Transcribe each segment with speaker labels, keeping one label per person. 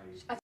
Speaker 1: I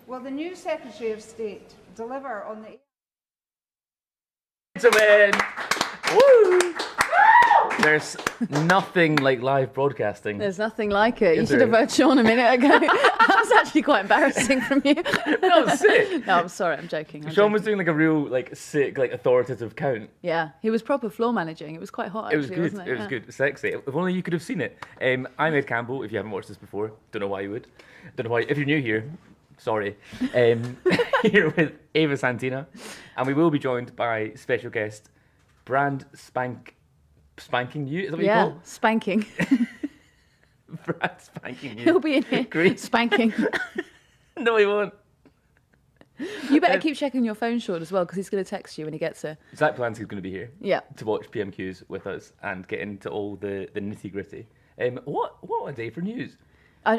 Speaker 1: Will the new Secretary of State deliver on the...
Speaker 2: Gentlemen! Woo! There's nothing like live broadcasting.
Speaker 3: There's nothing like it. You should have heard Sean a minute ago. That was actually quite embarrassing from you.
Speaker 2: No, sick.
Speaker 3: No, I'm sorry. I'm joking.
Speaker 2: Sean was doing like a real, like, sick, like, authoritative count.
Speaker 3: Yeah, he was proper floor managing. It was quite hot, actually,
Speaker 2: It was good.
Speaker 3: wasn't it?
Speaker 2: It was good. Sexy. If only you could have seen it. I'm Ed Campbell, if you haven't watched this before. Don't know why you would. Don't know why. If you're new here, sorry. Here with Ava Santina. And we will be joined by special guest, Spanking new? Is that what you call it?
Speaker 3: Spanking.
Speaker 2: Brad Spanking new.
Speaker 3: He'll be in here.
Speaker 2: Great.
Speaker 3: Spanking.
Speaker 2: No, he won't.
Speaker 3: You better keep checking your phone, Sean, as well, because he's going to text you when he gets here.
Speaker 2: Zack Polanski's going to be here.
Speaker 3: Yeah.
Speaker 2: To watch PMQs with us and get into all the nitty gritty. What a day for news.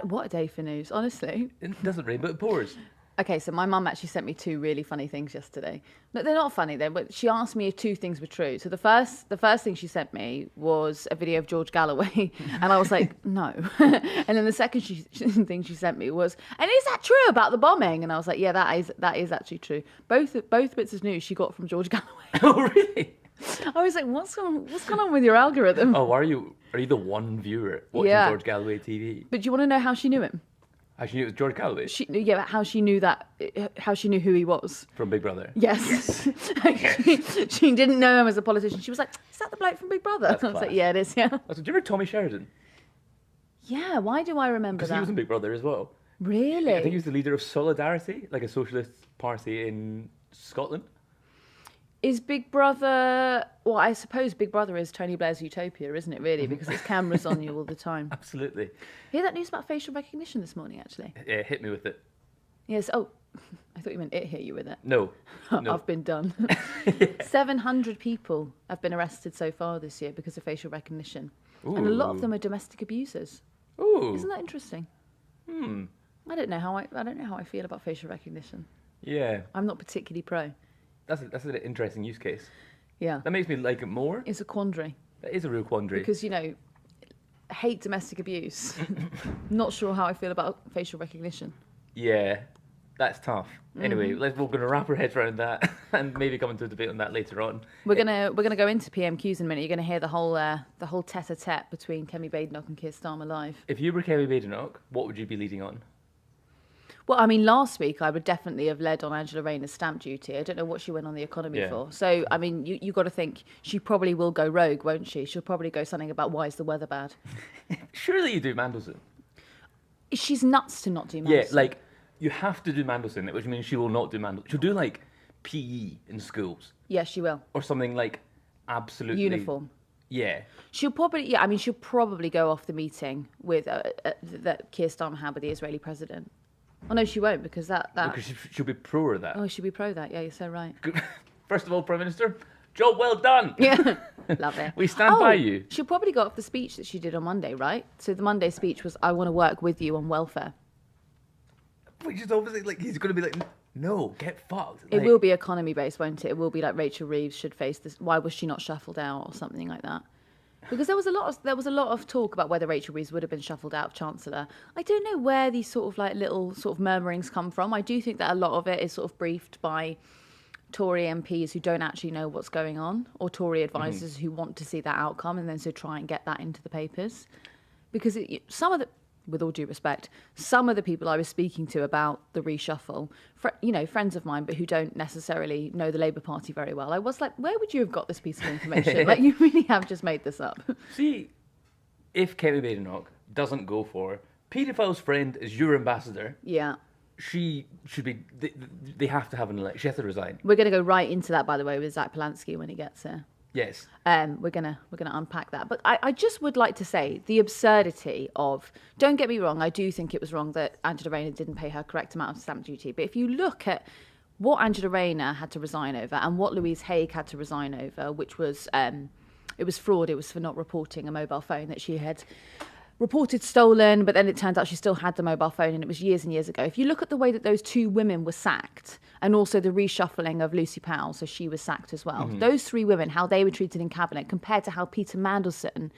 Speaker 3: What a day for news, honestly.
Speaker 2: It doesn't rain, but it pours.
Speaker 3: Okay, so my mum actually sent me 2 really funny things yesterday. No, they're not funny though, but she asked me if 2 things were true. So the first thing she sent me was a video of George Galloway, and I was like, no. And then the second thing she sent me was, and is that true about the bombing? And I was like, yeah, that is actually true. Both bits of news she got from George Galloway.
Speaker 2: Oh, really?
Speaker 3: I was like, what's going on with your algorithm?
Speaker 2: Oh, are you the one viewer watching George Galloway TV?
Speaker 3: But do you want to know how she knew him?
Speaker 2: How she knew it was George Galloway?
Speaker 3: How she knew who he was.
Speaker 2: From Big Brother?
Speaker 3: Yes. She didn't know him as a politician. She was like, is that the bloke from Big Brother?
Speaker 2: That's
Speaker 3: I was
Speaker 2: class.
Speaker 3: like, yeah, it is, yeah.
Speaker 2: Do you remember Tommy Sheridan?
Speaker 3: Yeah, why do I remember that?
Speaker 2: Because he was in Big Brother as well.
Speaker 3: Really?
Speaker 2: I think he was the leader of Solidarity, like a socialist party in Scotland.
Speaker 3: Is Big Brother... Well, I suppose Big Brother is Tony Blair's utopia, isn't it, really? Because there's cameras on you all the time.
Speaker 2: Absolutely.
Speaker 3: Hear that news about facial recognition this morning, actually?
Speaker 2: Yeah, hit me with it.
Speaker 3: Yes. Oh, I thought you meant it hit you with it.
Speaker 2: No.
Speaker 3: I've been done. 700 people have been arrested so far this year because of facial recognition.
Speaker 2: Ooh.
Speaker 3: And a lot of them are domestic abusers.
Speaker 2: Ooh.
Speaker 3: Isn't that interesting? I don't know how I feel about facial recognition.
Speaker 2: Yeah.
Speaker 3: I'm not particularly pro.
Speaker 2: That's an interesting use case.
Speaker 3: Yeah.
Speaker 2: That makes me like it more.
Speaker 3: It's a quandary.
Speaker 2: That is a real quandary.
Speaker 3: Because, hate domestic abuse. Not sure how I feel about facial recognition.
Speaker 2: Yeah, that's tough. Anyway, we're going to wrap our heads around that and maybe come into a debate on that later on.
Speaker 3: We're gonna go into PMQs in a minute. You're gonna hear the whole tete-a-tete between Kemi Badenoch and Keir Starmer live.
Speaker 2: If you were Kemi Badenoch, what would you be leading on?
Speaker 3: Well, I mean, last week I would definitely have led on Angela Rayner's stamp duty. I don't know what she went on the economy for. So, I mean, you got to think she probably will go rogue, won't she? She'll probably go something about why is the weather bad.
Speaker 2: Surely you do Mandelson.
Speaker 3: She's nuts to not do Mandelson.
Speaker 2: Yeah, like, you have to do Mandelson, which means she will not do Mandelson. She'll do, like, PE in schools.
Speaker 3: Yeah, she will.
Speaker 2: Or something, like, absolutely...
Speaker 3: Uniform.
Speaker 2: Yeah.
Speaker 3: She'll probably go off the meeting with that Keir Starmer had with the Israeli president. Oh, no, she won't, because that...
Speaker 2: Because she'll be pro of that.
Speaker 3: Oh, she'll be pro that. Yeah, you're so right.
Speaker 2: First of all, Prime Minister, job well done.
Speaker 3: Yeah, love it.
Speaker 2: We stand by you.
Speaker 3: She'll probably go off the speech that she did on Monday, right? So the Monday speech was, I want to work with you on welfare.
Speaker 2: Which is obviously, like, he's going to be like, no, get fucked.
Speaker 3: It will be economy-based, won't it? It will be like Rachel Reeves should face this. Why was she not shuffled out or something like that? Because there was a lot of talk about whether Rachel Reeves would have been shuffled out of Chancellor. I don't know where these sort of like little sort of murmurings come from. I do think that a lot of it is sort of briefed by Tory MPs who don't actually know what's going on, or Tory advisors who want to see that outcome and then so try and get that into the papers. Because with all due respect, some of the people I was speaking to about the reshuffle, friends of mine, but who don't necessarily know the Labour Party very well, I was like, where would you have got this piece of information? Like, you really have just made this up.
Speaker 2: See, if Kemi Badenoch doesn't go for paedophile's friend is your ambassador,
Speaker 3: yeah,
Speaker 2: she should be. They have to have an election. She has to resign.
Speaker 3: We're going to go right into that, by the way, with Zack Polanski when he gets here.
Speaker 2: Yes.
Speaker 3: We're gonna unpack that. But I just would like to say the absurdity of, don't get me wrong, I do think it was wrong that Angela Rayner didn't pay her correct amount of stamp duty. But if you look at what Angela Rayner had to resign over and what Louise Haigh had to resign over, which was it was fraud, it was for not reporting a mobile phone that she had reported stolen, but then it turned out she still had the mobile phone and it was years and years ago. If you look at the way that those 2 women were sacked and also the reshuffling of Lucy Powell, so she was sacked as well. Those 3 women, how they were treated in cabinet compared to how Peter Mandelson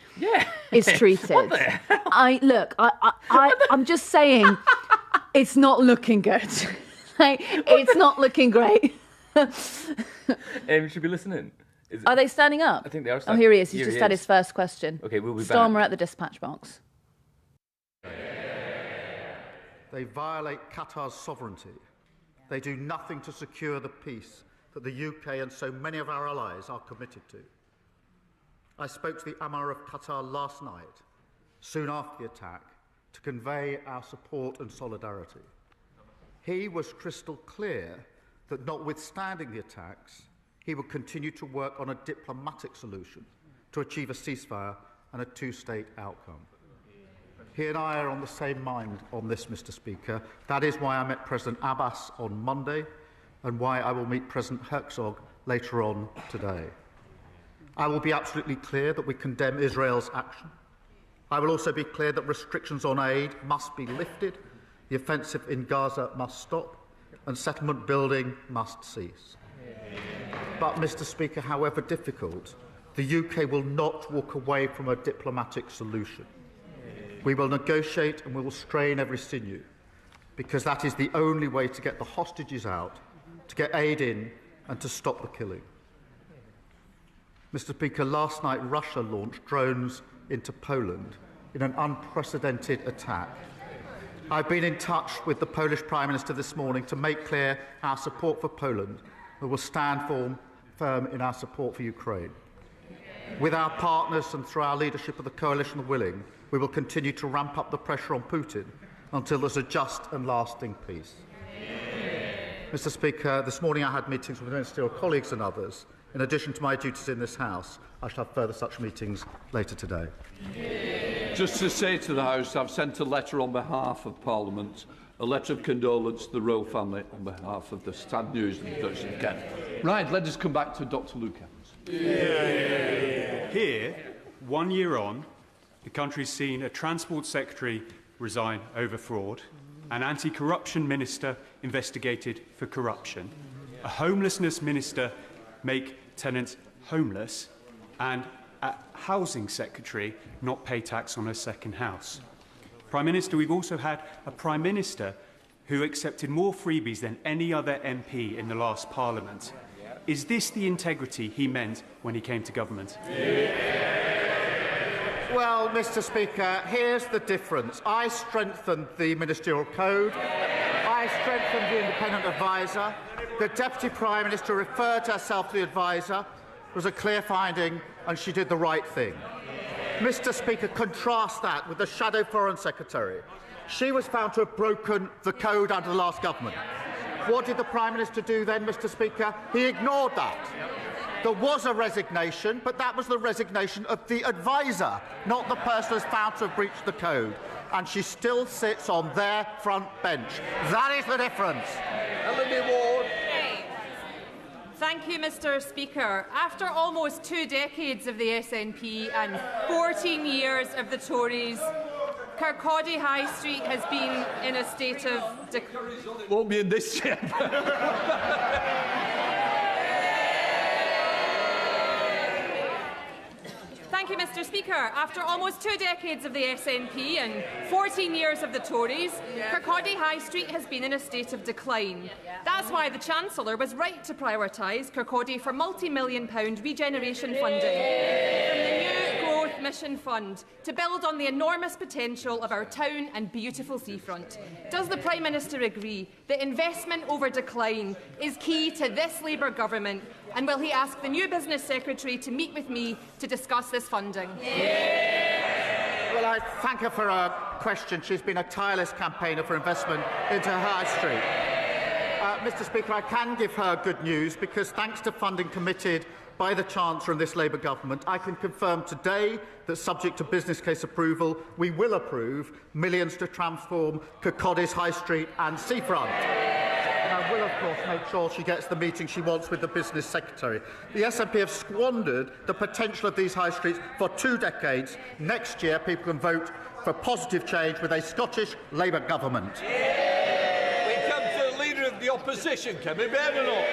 Speaker 3: is treated. I'm just saying it's not looking good. It's not looking great.
Speaker 2: Should we listen in?
Speaker 3: Are they standing up?
Speaker 2: I think they are
Speaker 3: Oh,
Speaker 2: standing.
Speaker 3: here he is. He's just had his first question.
Speaker 2: Okay, we'll be
Speaker 3: Starmer
Speaker 2: back.
Speaker 3: at the dispatch box.
Speaker 4: They violate Qatar's sovereignty. They do nothing to secure the peace that the UK and so many of our allies are committed to. I spoke to the Emir of Qatar last night, soon after the attack, to convey our support and solidarity. He was crystal clear that notwithstanding the attacks, he would continue to work on a diplomatic solution to achieve a ceasefire and a two-state outcome. He and I are on the same mind on this, Mr. Speaker. That is why I met President Abbas on Monday and why I will meet President Herzog later on today. I will be absolutely clear that we condemn Israel's action. I will also be clear that restrictions on aid must be lifted, the offensive in Gaza must stop, and settlement building must cease. But, Mr. Speaker, however difficult, the UK will not walk away from a diplomatic solution. We will negotiate and we will strain every sinew, because that is the only way to get the hostages out, to get aid in, and to stop the killing. Mr. Speaker, last night Russia launched drones into Poland in an unprecedented attack. I've been in touch with the Polish Prime Minister this morning to make clear our support for Poland. We will stand firm in our support for Ukraine. With our partners and through our leadership of the coalition of willing, we will continue to ramp up the pressure on Putin until there's a just and lasting peace. Mr. Speaker, this morning I had meetings with ministerial colleagues and others. In addition to my duties in this House, I shall have further such meetings later today.
Speaker 5: Just to say to the House, I've sent a letter on behalf of Parliament, a letter of condolence to the royal family on behalf of the sad news of the Duchess of Kent. Right, let us come back to Dr. Luke Evans.
Speaker 6: Here, 1 year on, the country's seen a Transport Secretary resign over fraud, an anti-corruption minister investigated for corruption, a homelessness minister make tenants homeless, and a housing secretary not pay tax on her second house. Prime Minister, we've also had a Prime Minister who accepted more freebies than any other MP in the last Parliament. Is this the integrity he meant when he came to government?
Speaker 4: Well, Mr. Speaker, here's the difference. I strengthened the ministerial code. I strengthened the independent adviser. The Deputy Prime Minister referred to herself to the adviser. It was a clear finding, and she did the right thing. Mr. Speaker, contrast that with the Shadow Foreign Secretary. She was found to have broken the code under the last government. What did the Prime Minister do then, Mr. Speaker? He ignored that. There was a resignation, but that was the resignation of the adviser, not the person who was found to have breached the code. And she still sits on their front bench. That is the difference.
Speaker 7: Thank you, Mr. Speaker. After almost 2 decades of the SNP and 14 years of the Tories, Kirkcaldy High Street has been in a state of
Speaker 5: Won't be in this chamber.
Speaker 7: Thank you, Mr. Speaker. After almost 2 decades of the SNP and 14 years of the Tories, Kirkcaldy High Street has been in a state of decline. That's why the Chancellor was right to prioritise Kirkcaldy for multi-million-pound regeneration funding from the new Growth Mission Fund to build on the enormous potential of our town and beautiful seafront. Does the Prime Minister agree that investment over decline is key to this Labour government, and will he ask the new Business Secretary to meet with me to discuss this funding?
Speaker 4: Well, I thank her for her question. She's been a tireless campaigner for investment into High Street. Mr. Speaker, I can give her good news because thanks to funding committed by the Chancellor and this Labour government, I can confirm today that, subject to business case approval, we will approve millions to transform Kirkcaldy's High Street and seafront. And I will, of course, make sure she gets the meeting she wants with the Business Secretary. The SNP have squandered the potential of these high streets for 2 decades. Next year, people can vote for positive change with a Scottish Labour government.
Speaker 5: We come to the Leader of the Opposition, Kemi. Badenoch.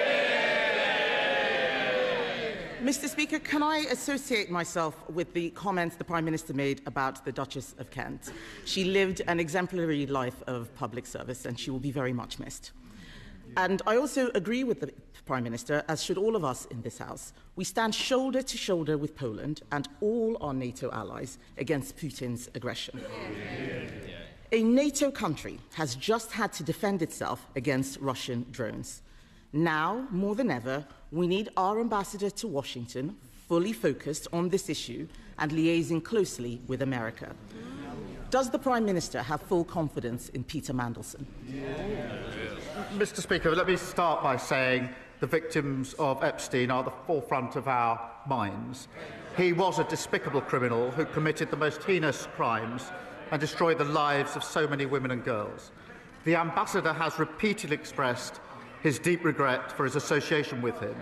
Speaker 8: Mr. Speaker, can I associate myself with the comments the Prime Minister made about the Duchess of Kent? She lived an exemplary life of public service and she will be very much missed. And I also agree with the Prime Minister, as should all of us in this House. We stand shoulder to shoulder with Poland and all our NATO allies against Putin's aggression. A NATO country has just had to defend itself against Russian drones. Now, more than ever, we need our ambassador to Washington fully focused on this issue and liaising closely with America. Does the Prime Minister have full confidence in Peter Mandelson?
Speaker 4: Mr. Speaker, let me start by saying the victims of Epstein are the forefront of our minds. He was a despicable criminal who committed the most heinous crimes and destroyed the lives of so many women and girls. The Ambassador has repeatedly expressed his deep regret for his association with him.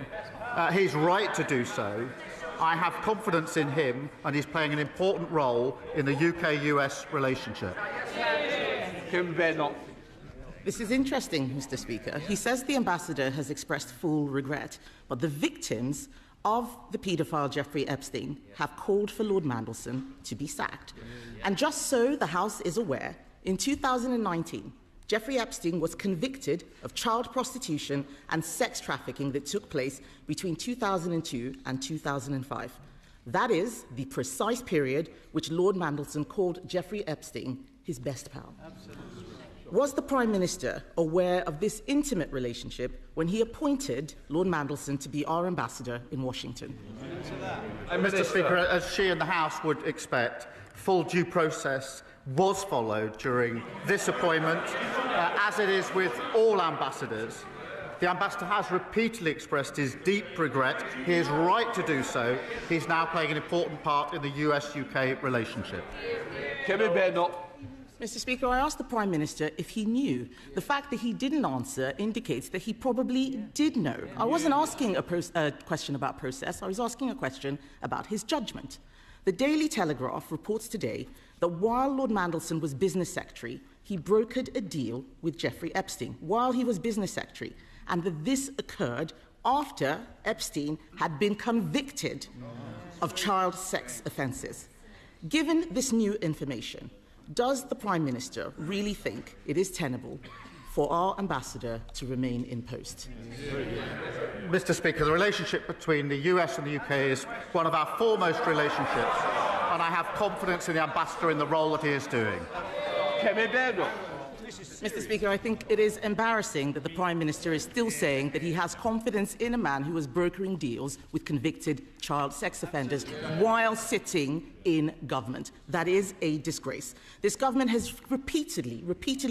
Speaker 4: He's right to do so. I have confidence in him, and he's playing an important role in the UK-US relationship.
Speaker 5: Badenoch.
Speaker 8: This is interesting, Mr. Speaker. He says the Ambassador has expressed full regret, but the victims of the paedophile Jeffrey Epstein have called for Lord Mandelson to be sacked. And just so the House is aware, in 2019, Jeffrey Epstein was convicted of child prostitution and sex trafficking that took place between 2002 and 2005. That is the precise period which Lord Mandelson called Jeffrey Epstein his best pal. Was the Prime Minister aware of this intimate relationship when he appointed Lord Mandelson to be our ambassador in Washington?
Speaker 4: Mr. Speaker, as she and the House would expect, full due process was followed during this appointment, as it is with all ambassadors. The Ambassador has repeatedly expressed his deep regret. He is right to do so. He's now playing an important part in the US-UK relationship.
Speaker 5: Kemi Badenoch.
Speaker 8: Mr. Speaker, I asked the Prime Minister if he knew. The fact that he didn't answer indicates that he probably did know. I wasn't asking a question about process. I was asking a question about his judgment. The Daily Telegraph reports today that while Lord Mandelson was Business Secretary, he brokered a deal with Jeffrey Epstein while he was Business Secretary, and that this occurred after Epstein had been convicted of child sex offences. Given this new information, does the Prime Minister really think it is tenable for our ambassador to remain in post?
Speaker 4: Mr. Speaker, the relationship between the US and the UK is one of our foremost relationships, and I have confidence in the ambassador in the role that he is doing.
Speaker 5: Kemi Badenoch.
Speaker 8: Mr. Speaker, I think it is embarrassing that the Prime Minister is still saying that he has confidence in a man who was brokering deals with convicted child sex offenders while sitting in government. That is a disgrace. This government has repeatedly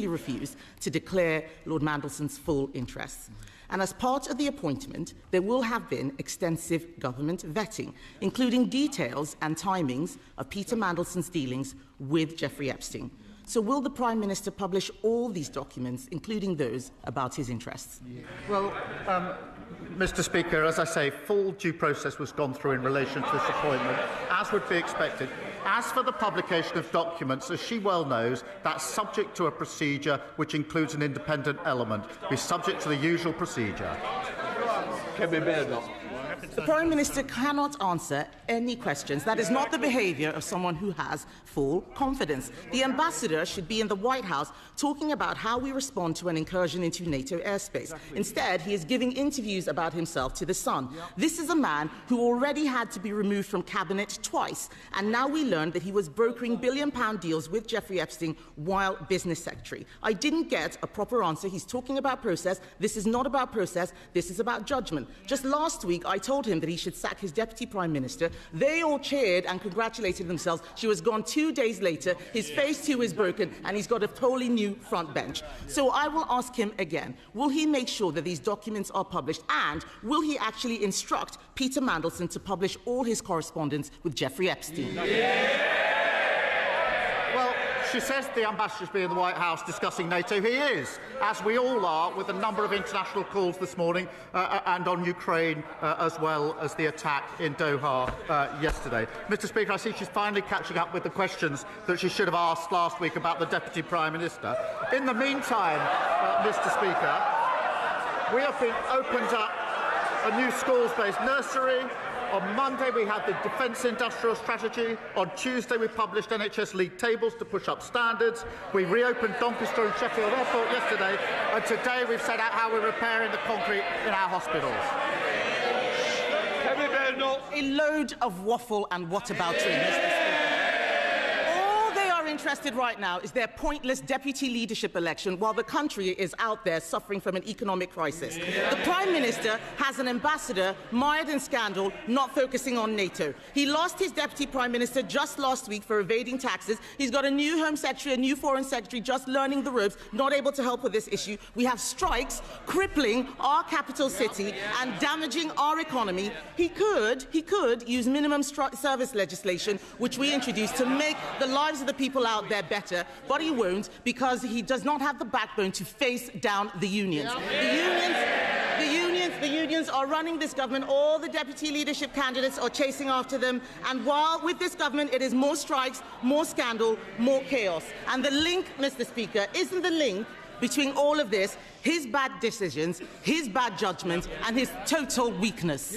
Speaker 8: refused to declare Lord Mandelson's full interests. And as part of the appointment, there will have been extensive government vetting, including details and timings of Peter Mandelson's dealings with Jeffrey Epstein. So will the Prime Minister publish all these documents, including those about his interests?
Speaker 4: Well, Mr. Speaker, as I say, full due process was gone through in relation to this appointment, as would be expected. As for the publication of documents, as she well knows, that's subject to a procedure which includes an independent element. Be subject to the usual procedure.
Speaker 5: Kemi Badenoch.
Speaker 8: The Prime Minister cannot answer any questions. That is not the behaviour of someone who has full confidence. The Ambassador should be in the White House talking about how we respond to an incursion into NATO airspace. Instead, he is giving interviews about himself to The Sun. This is a man who already had to be removed from cabinet twice, and now we learned that he was brokering billion-pound deals with Jeffrey Epstein while Business Secretary. I didn't get a proper answer. He's talking about process. This is not about process. This is about judgment. Just last week, I told him that he should sack his Deputy Prime Minister. They all cheered and congratulated themselves. She was gone 2 days later. His face too is broken, and he's got a totally new front bench. So I will ask him again, will he make sure that these documents are published, and will he actually instruct Peter Mandelson to publish all his correspondence with Jeffrey Epstein?
Speaker 4: Well, she says the ambassador should be in the White House discussing NATO. He is, as we all are, with a number of international calls this morning and on Ukraine, as well as the attack in Doha yesterday. Mr. Speaker, I see she's finally catching up with the questions that she should have asked last week about the Deputy Prime Minister. In the meantime, Mr. Speaker, we have been opened up a new schools-based nursery. On Monday, we had the Defence Industrial Strategy. On Tuesday, we published NHS league tables to push up standards. We reopened Doncaster and Sheffield Airport yesterday. And today, we've set out how we're repairing the concrete in our hospitals.
Speaker 8: A load of waffle and whataboutery, Mr. Speaker. All they are interested right now is their pointless deputy leadership election while the country is out there suffering from an economic crisis. The Prime Minister has an ambassador mired in scandal, not focusing on NATO. He lost his Deputy Prime Minister just last week for evading taxes. He's got a new Home Secretary, a new Foreign Secretary, just learning the ropes, not able to help with this issue. We have strikes crippling our capital city and damaging our economy. He could use minimum service legislation, which we introduced, to make the lives of the people out there better, but he won't because he does not have the backbone to face down the unions. The unions are running this government. All the deputy leadership candidates are chasing after them. And while with this government it is more strikes, more scandal, more chaos. And the link, Mr. Speaker, isn't the link between all of this his bad decisions, his bad judgment, and his total weakness.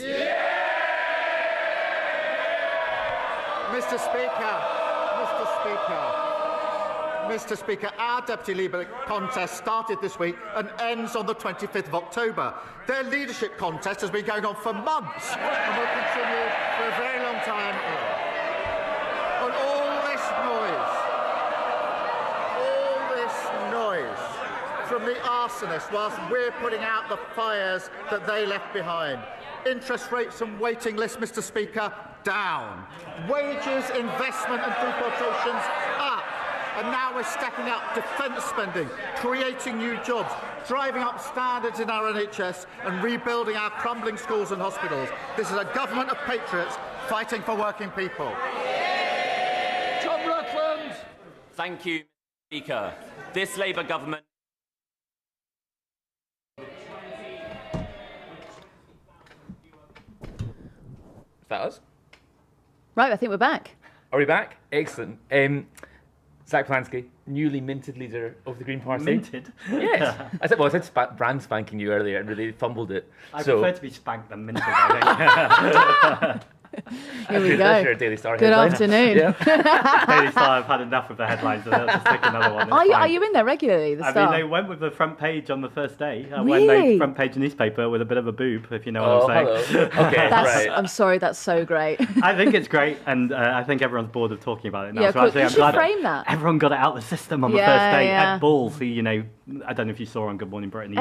Speaker 4: Mr. Speaker, our Deputy Leader contest started this week and ends on the 25th of October. Their leadership contest has been going on for months and will continue for a very long time. And all this noise from the arsonists whilst we're putting out the fires that they left behind. Interest rates and waiting lists, Mr. Speaker, down. Wages, investment and deportations up. And now we're stepping up defence spending, creating new jobs, driving up standards in our NHS and rebuilding our crumbling schools and hospitals. This is a government of patriots fighting for working people.
Speaker 9: Tom Rutland. Thank you, Speaker. This Labour government...
Speaker 2: Is that us?
Speaker 3: Right, I think we're back.
Speaker 2: Are we back? Excellent. Zack Polanski, newly minted leader of the Green Party.
Speaker 10: Minted?
Speaker 2: Yes. I said brand spanking you earlier and really fumbled it.
Speaker 10: I prefer to be spanked than minted, I think.
Speaker 3: Here we go.
Speaker 2: Daily Star
Speaker 3: Good
Speaker 2: headline.
Speaker 3: afternoon.
Speaker 2: Yeah.
Speaker 10: Daily Star, I've had enough of the headlines. So I'll just stick another one.
Speaker 3: Are you in there regularly, the Star?
Speaker 10: I mean, they went with the front page on the first day.
Speaker 3: Really?
Speaker 10: When they front page newspaper with a bit of a boob, if you know what I'm saying.
Speaker 2: Hello. Okay, right.
Speaker 3: I'm sorry, that's so great.
Speaker 10: I think it's great, and I think everyone's bored of talking about it now.
Speaker 3: Yeah,
Speaker 10: so actually,
Speaker 3: you
Speaker 10: I'm
Speaker 3: should
Speaker 10: glad
Speaker 3: frame that.
Speaker 10: everyone got it out of the system on the first day. Ed Balls, who, I don't know if you saw on Good Morning Britain.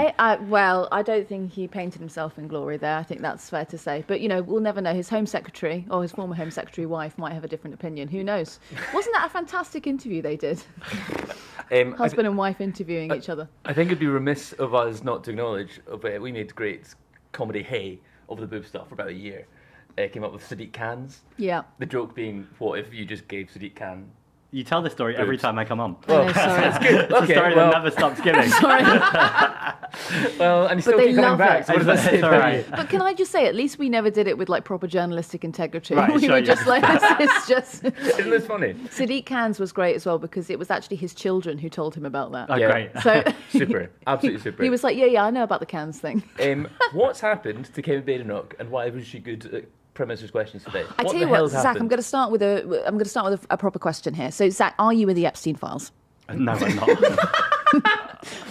Speaker 3: Well, I don't think he painted himself in glory there. I think that's fair to say. But, we'll never know. His Home Secretary or his former Home Secretary wife might have a different opinion. Who knows? Wasn't that a fantastic interview they did? Husband and wife interviewing each other.
Speaker 2: I think it'd be remiss of us not to acknowledge we made great comedy hay over the boob stuff for about a year. Came up with Sadiq Khan's. Yeah. The joke being, what if you just gave Sadiq Khan...
Speaker 10: You tell this story every time I come on.
Speaker 3: Well,
Speaker 2: that's good.
Speaker 10: It's a story that never stops giving.
Speaker 3: Sorry.
Speaker 2: Well, and you still keep coming back. So what does that say about you?
Speaker 3: But can I just say, at least we never did it with proper journalistic integrity.
Speaker 10: Right,
Speaker 3: we were just like, it's just.
Speaker 2: Isn't this funny?
Speaker 3: Sadiq Khan's was great as well because it was actually his children who told him about that.
Speaker 10: Oh, yeah. Great.
Speaker 3: So
Speaker 2: super, absolutely super.
Speaker 3: He was like, yeah, I know about the Khan's thing.
Speaker 2: What's happened to Kemi Badenoch, and why was she good at Prime Minister's questions today?
Speaker 3: I tell you what, Zack, I'm going to start with a proper question here. So, Zack, are you in the Epstein Files?
Speaker 10: No, I'm not.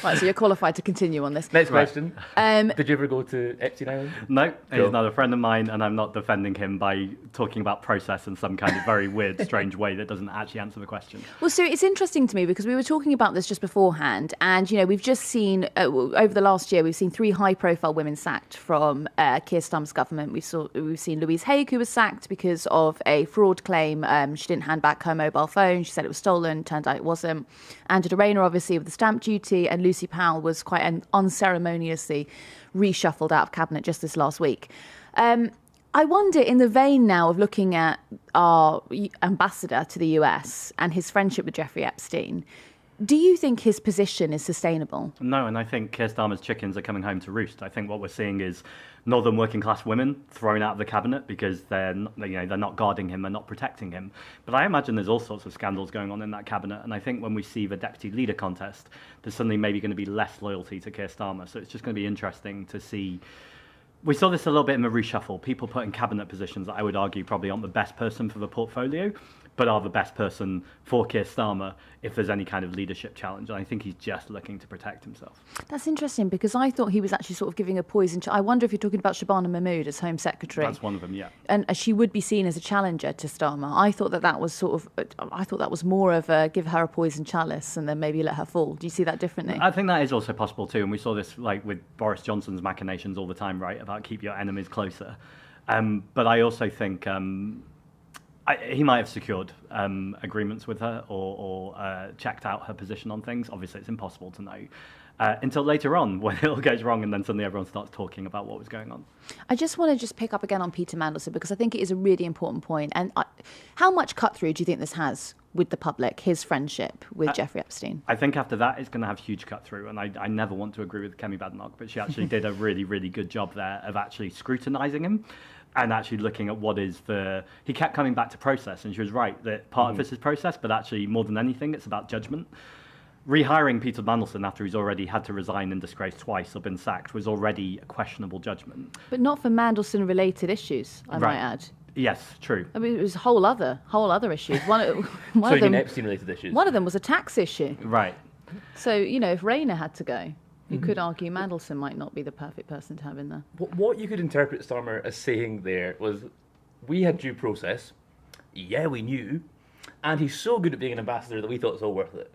Speaker 3: Right, so you're qualified to continue on this.
Speaker 2: Next question. Did you ever go to Epstein Island?
Speaker 10: No, he's not a friend of mine, and I'm not defending him by talking about process in some kind of very weird, strange way that doesn't actually answer the question.
Speaker 3: Well, so it's interesting to me because we were talking about this just beforehand, and we've just seen over the last year we've seen 3 high-profile women sacked from Keir Starmer's government. We've seen Louise Haigh, who was sacked because of a fraud claim. She didn't hand back her mobile phone. She said it was stolen. Turned out it wasn't. Angela Rayner, obviously, with the stamp duty, and Lucy Powell was quite unceremoniously reshuffled out of cabinet just this last week. I wonder, in the vein now of looking at our ambassador to the US and his friendship with Jeffrey Epstein, do you think his position is sustainable?
Speaker 10: No, and I think Keir Starmer's chickens are coming home to roost. I think what we're seeing is northern working class women thrown out of the cabinet because they're not guarding him, they're not protecting him. But I imagine there's all sorts of scandals going on in that cabinet, and I think when we see the deputy leader contest, there's suddenly maybe going to be less loyalty to Keir Starmer. So it's just going to be interesting to see We saw this a little bit in the reshuffle. People put in cabinet positions that I would argue probably aren't the best person for the portfolio, but are the best person for Keir Starmer if there's any kind of leadership challenge. And I think he's just looking to protect himself.
Speaker 3: That's interesting, because I thought he was actually sort of giving a poison. I wonder if you're talking about Shabana Mahmood as Home Secretary.
Speaker 10: That's one of them, yeah.
Speaker 3: And she would be seen as a challenger to Starmer. I thought that was more of a give her a poison chalice and then maybe let her fall. Do you see that differently?
Speaker 10: I think that is also possible too, and we saw this like with Boris Johnson's machinations all the time, right, about keep your enemies closer. But I also think he might have secured agreements with her or checked out her position on things. Obviously, it's impossible to know until later on when it all goes wrong and then suddenly everyone starts talking about what was going on.
Speaker 3: I just want to pick up again on Peter Mandelson, because I think it is a really important point. And how much cut-through do you think this has with the public, his friendship with Jeffrey Epstein?
Speaker 10: I think after that, it's going to have huge cut-through. And I never want to agree with Kemi Badenoch, but she actually did a really, really good job there of actually scrutinising him and actually looking at what is he kept coming back to process, and she was right that part of this is process, but actually more than anything, it's about judgment. Rehiring Peter Mandelson after he's already had to resign in disgrace twice or been sacked was already a questionable judgment.
Speaker 3: But not for Mandelson-related issues, I might add.
Speaker 10: Yes, true.
Speaker 3: I mean, it was whole other issues.
Speaker 2: So you mean Epstein-related issues?
Speaker 3: One of them was a tax issue.
Speaker 10: Right.
Speaker 3: So, if Rayner had to go, you could argue Mandelson might not be the perfect person to have in there.
Speaker 2: What you could interpret Starmer as saying there was, we had due process, yeah, we knew, and he's so good at being an ambassador that we thought it's all worth it.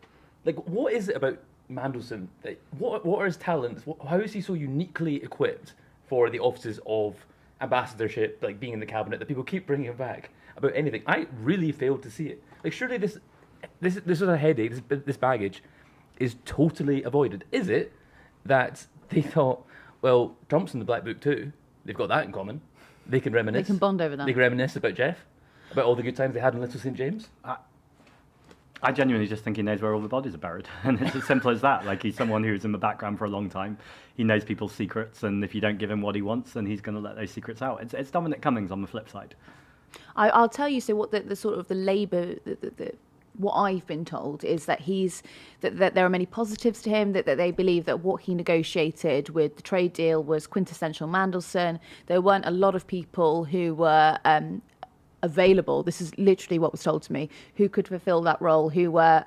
Speaker 2: Like, what is it about Mandelson? What are his talents? How is he so uniquely equipped for the offices of ambassadorship, like being in the cabinet, that people keep bringing him back about anything? I really failed to see it. Like, surely this was a headache, this baggage is totally avoided. Is it that they thought, well, Trump's in the Black Book too, they've got that in common, they can reminisce.
Speaker 3: They can bond over that.
Speaker 2: They can reminisce about Jeff, about all the good times they had in Little St. James?
Speaker 10: I genuinely just think he knows where all the bodies are buried. And it's as simple as that. Like, he's someone who's in the background for a long time. He knows people's secrets, and if you don't give him what he wants, then he's going to let those secrets out. It's Dominic Cummings on the flip side.
Speaker 3: I'll tell you, so what the sort of the Labour... what I've been told is that that there are many positives to him, that they believe that what he negotiated with the trade deal was quintessential Mandelson. There weren't a lot of people who were available, this is literally what was told to me, who could fulfil that role, who were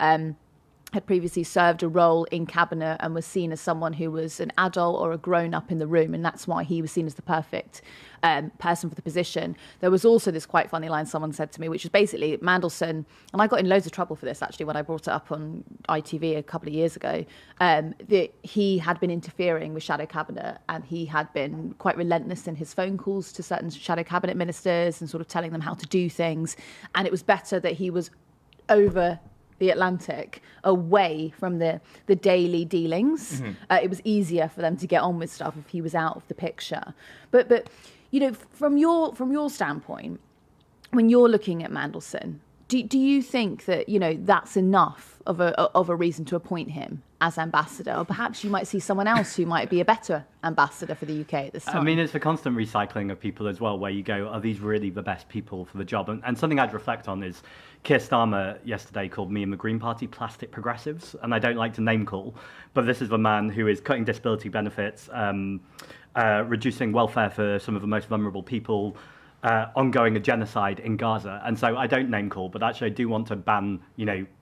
Speaker 3: had previously served a role in cabinet and was seen as someone who was an adult or a grown-up in the room, and that's why he was seen as the perfect person for the position. There was also this quite funny line someone said to me, which is basically Mandelson, and I got in loads of trouble for this actually when I brought it up on ITV a couple of years ago, that he had been interfering with shadow cabinet, and he had been quite relentless in his phone calls to certain shadow cabinet ministers and sort of telling them how to do things, and it was better that he was over the Atlantic, away from the daily dealings. It was easier for them to get on with stuff if he was out of the picture. But from your standpoint, when you're looking at Mandelson, do you think that that's enough of a reason to appoint him as ambassador, or perhaps you might see someone else who might be a better ambassador for the UK at this time?
Speaker 10: I mean, it's a constant recycling of people as well, where you go, are these really the best people for the job? And something I'd reflect on is Keir Starmer yesterday called me and the Green Party plastic progressives, and I don't like to name call, but this is the man who is cutting disability benefits, reducing welfare for some of the most vulnerable people, ongoing a genocide in Gaza. And so I don't name call, but actually I do want to ban,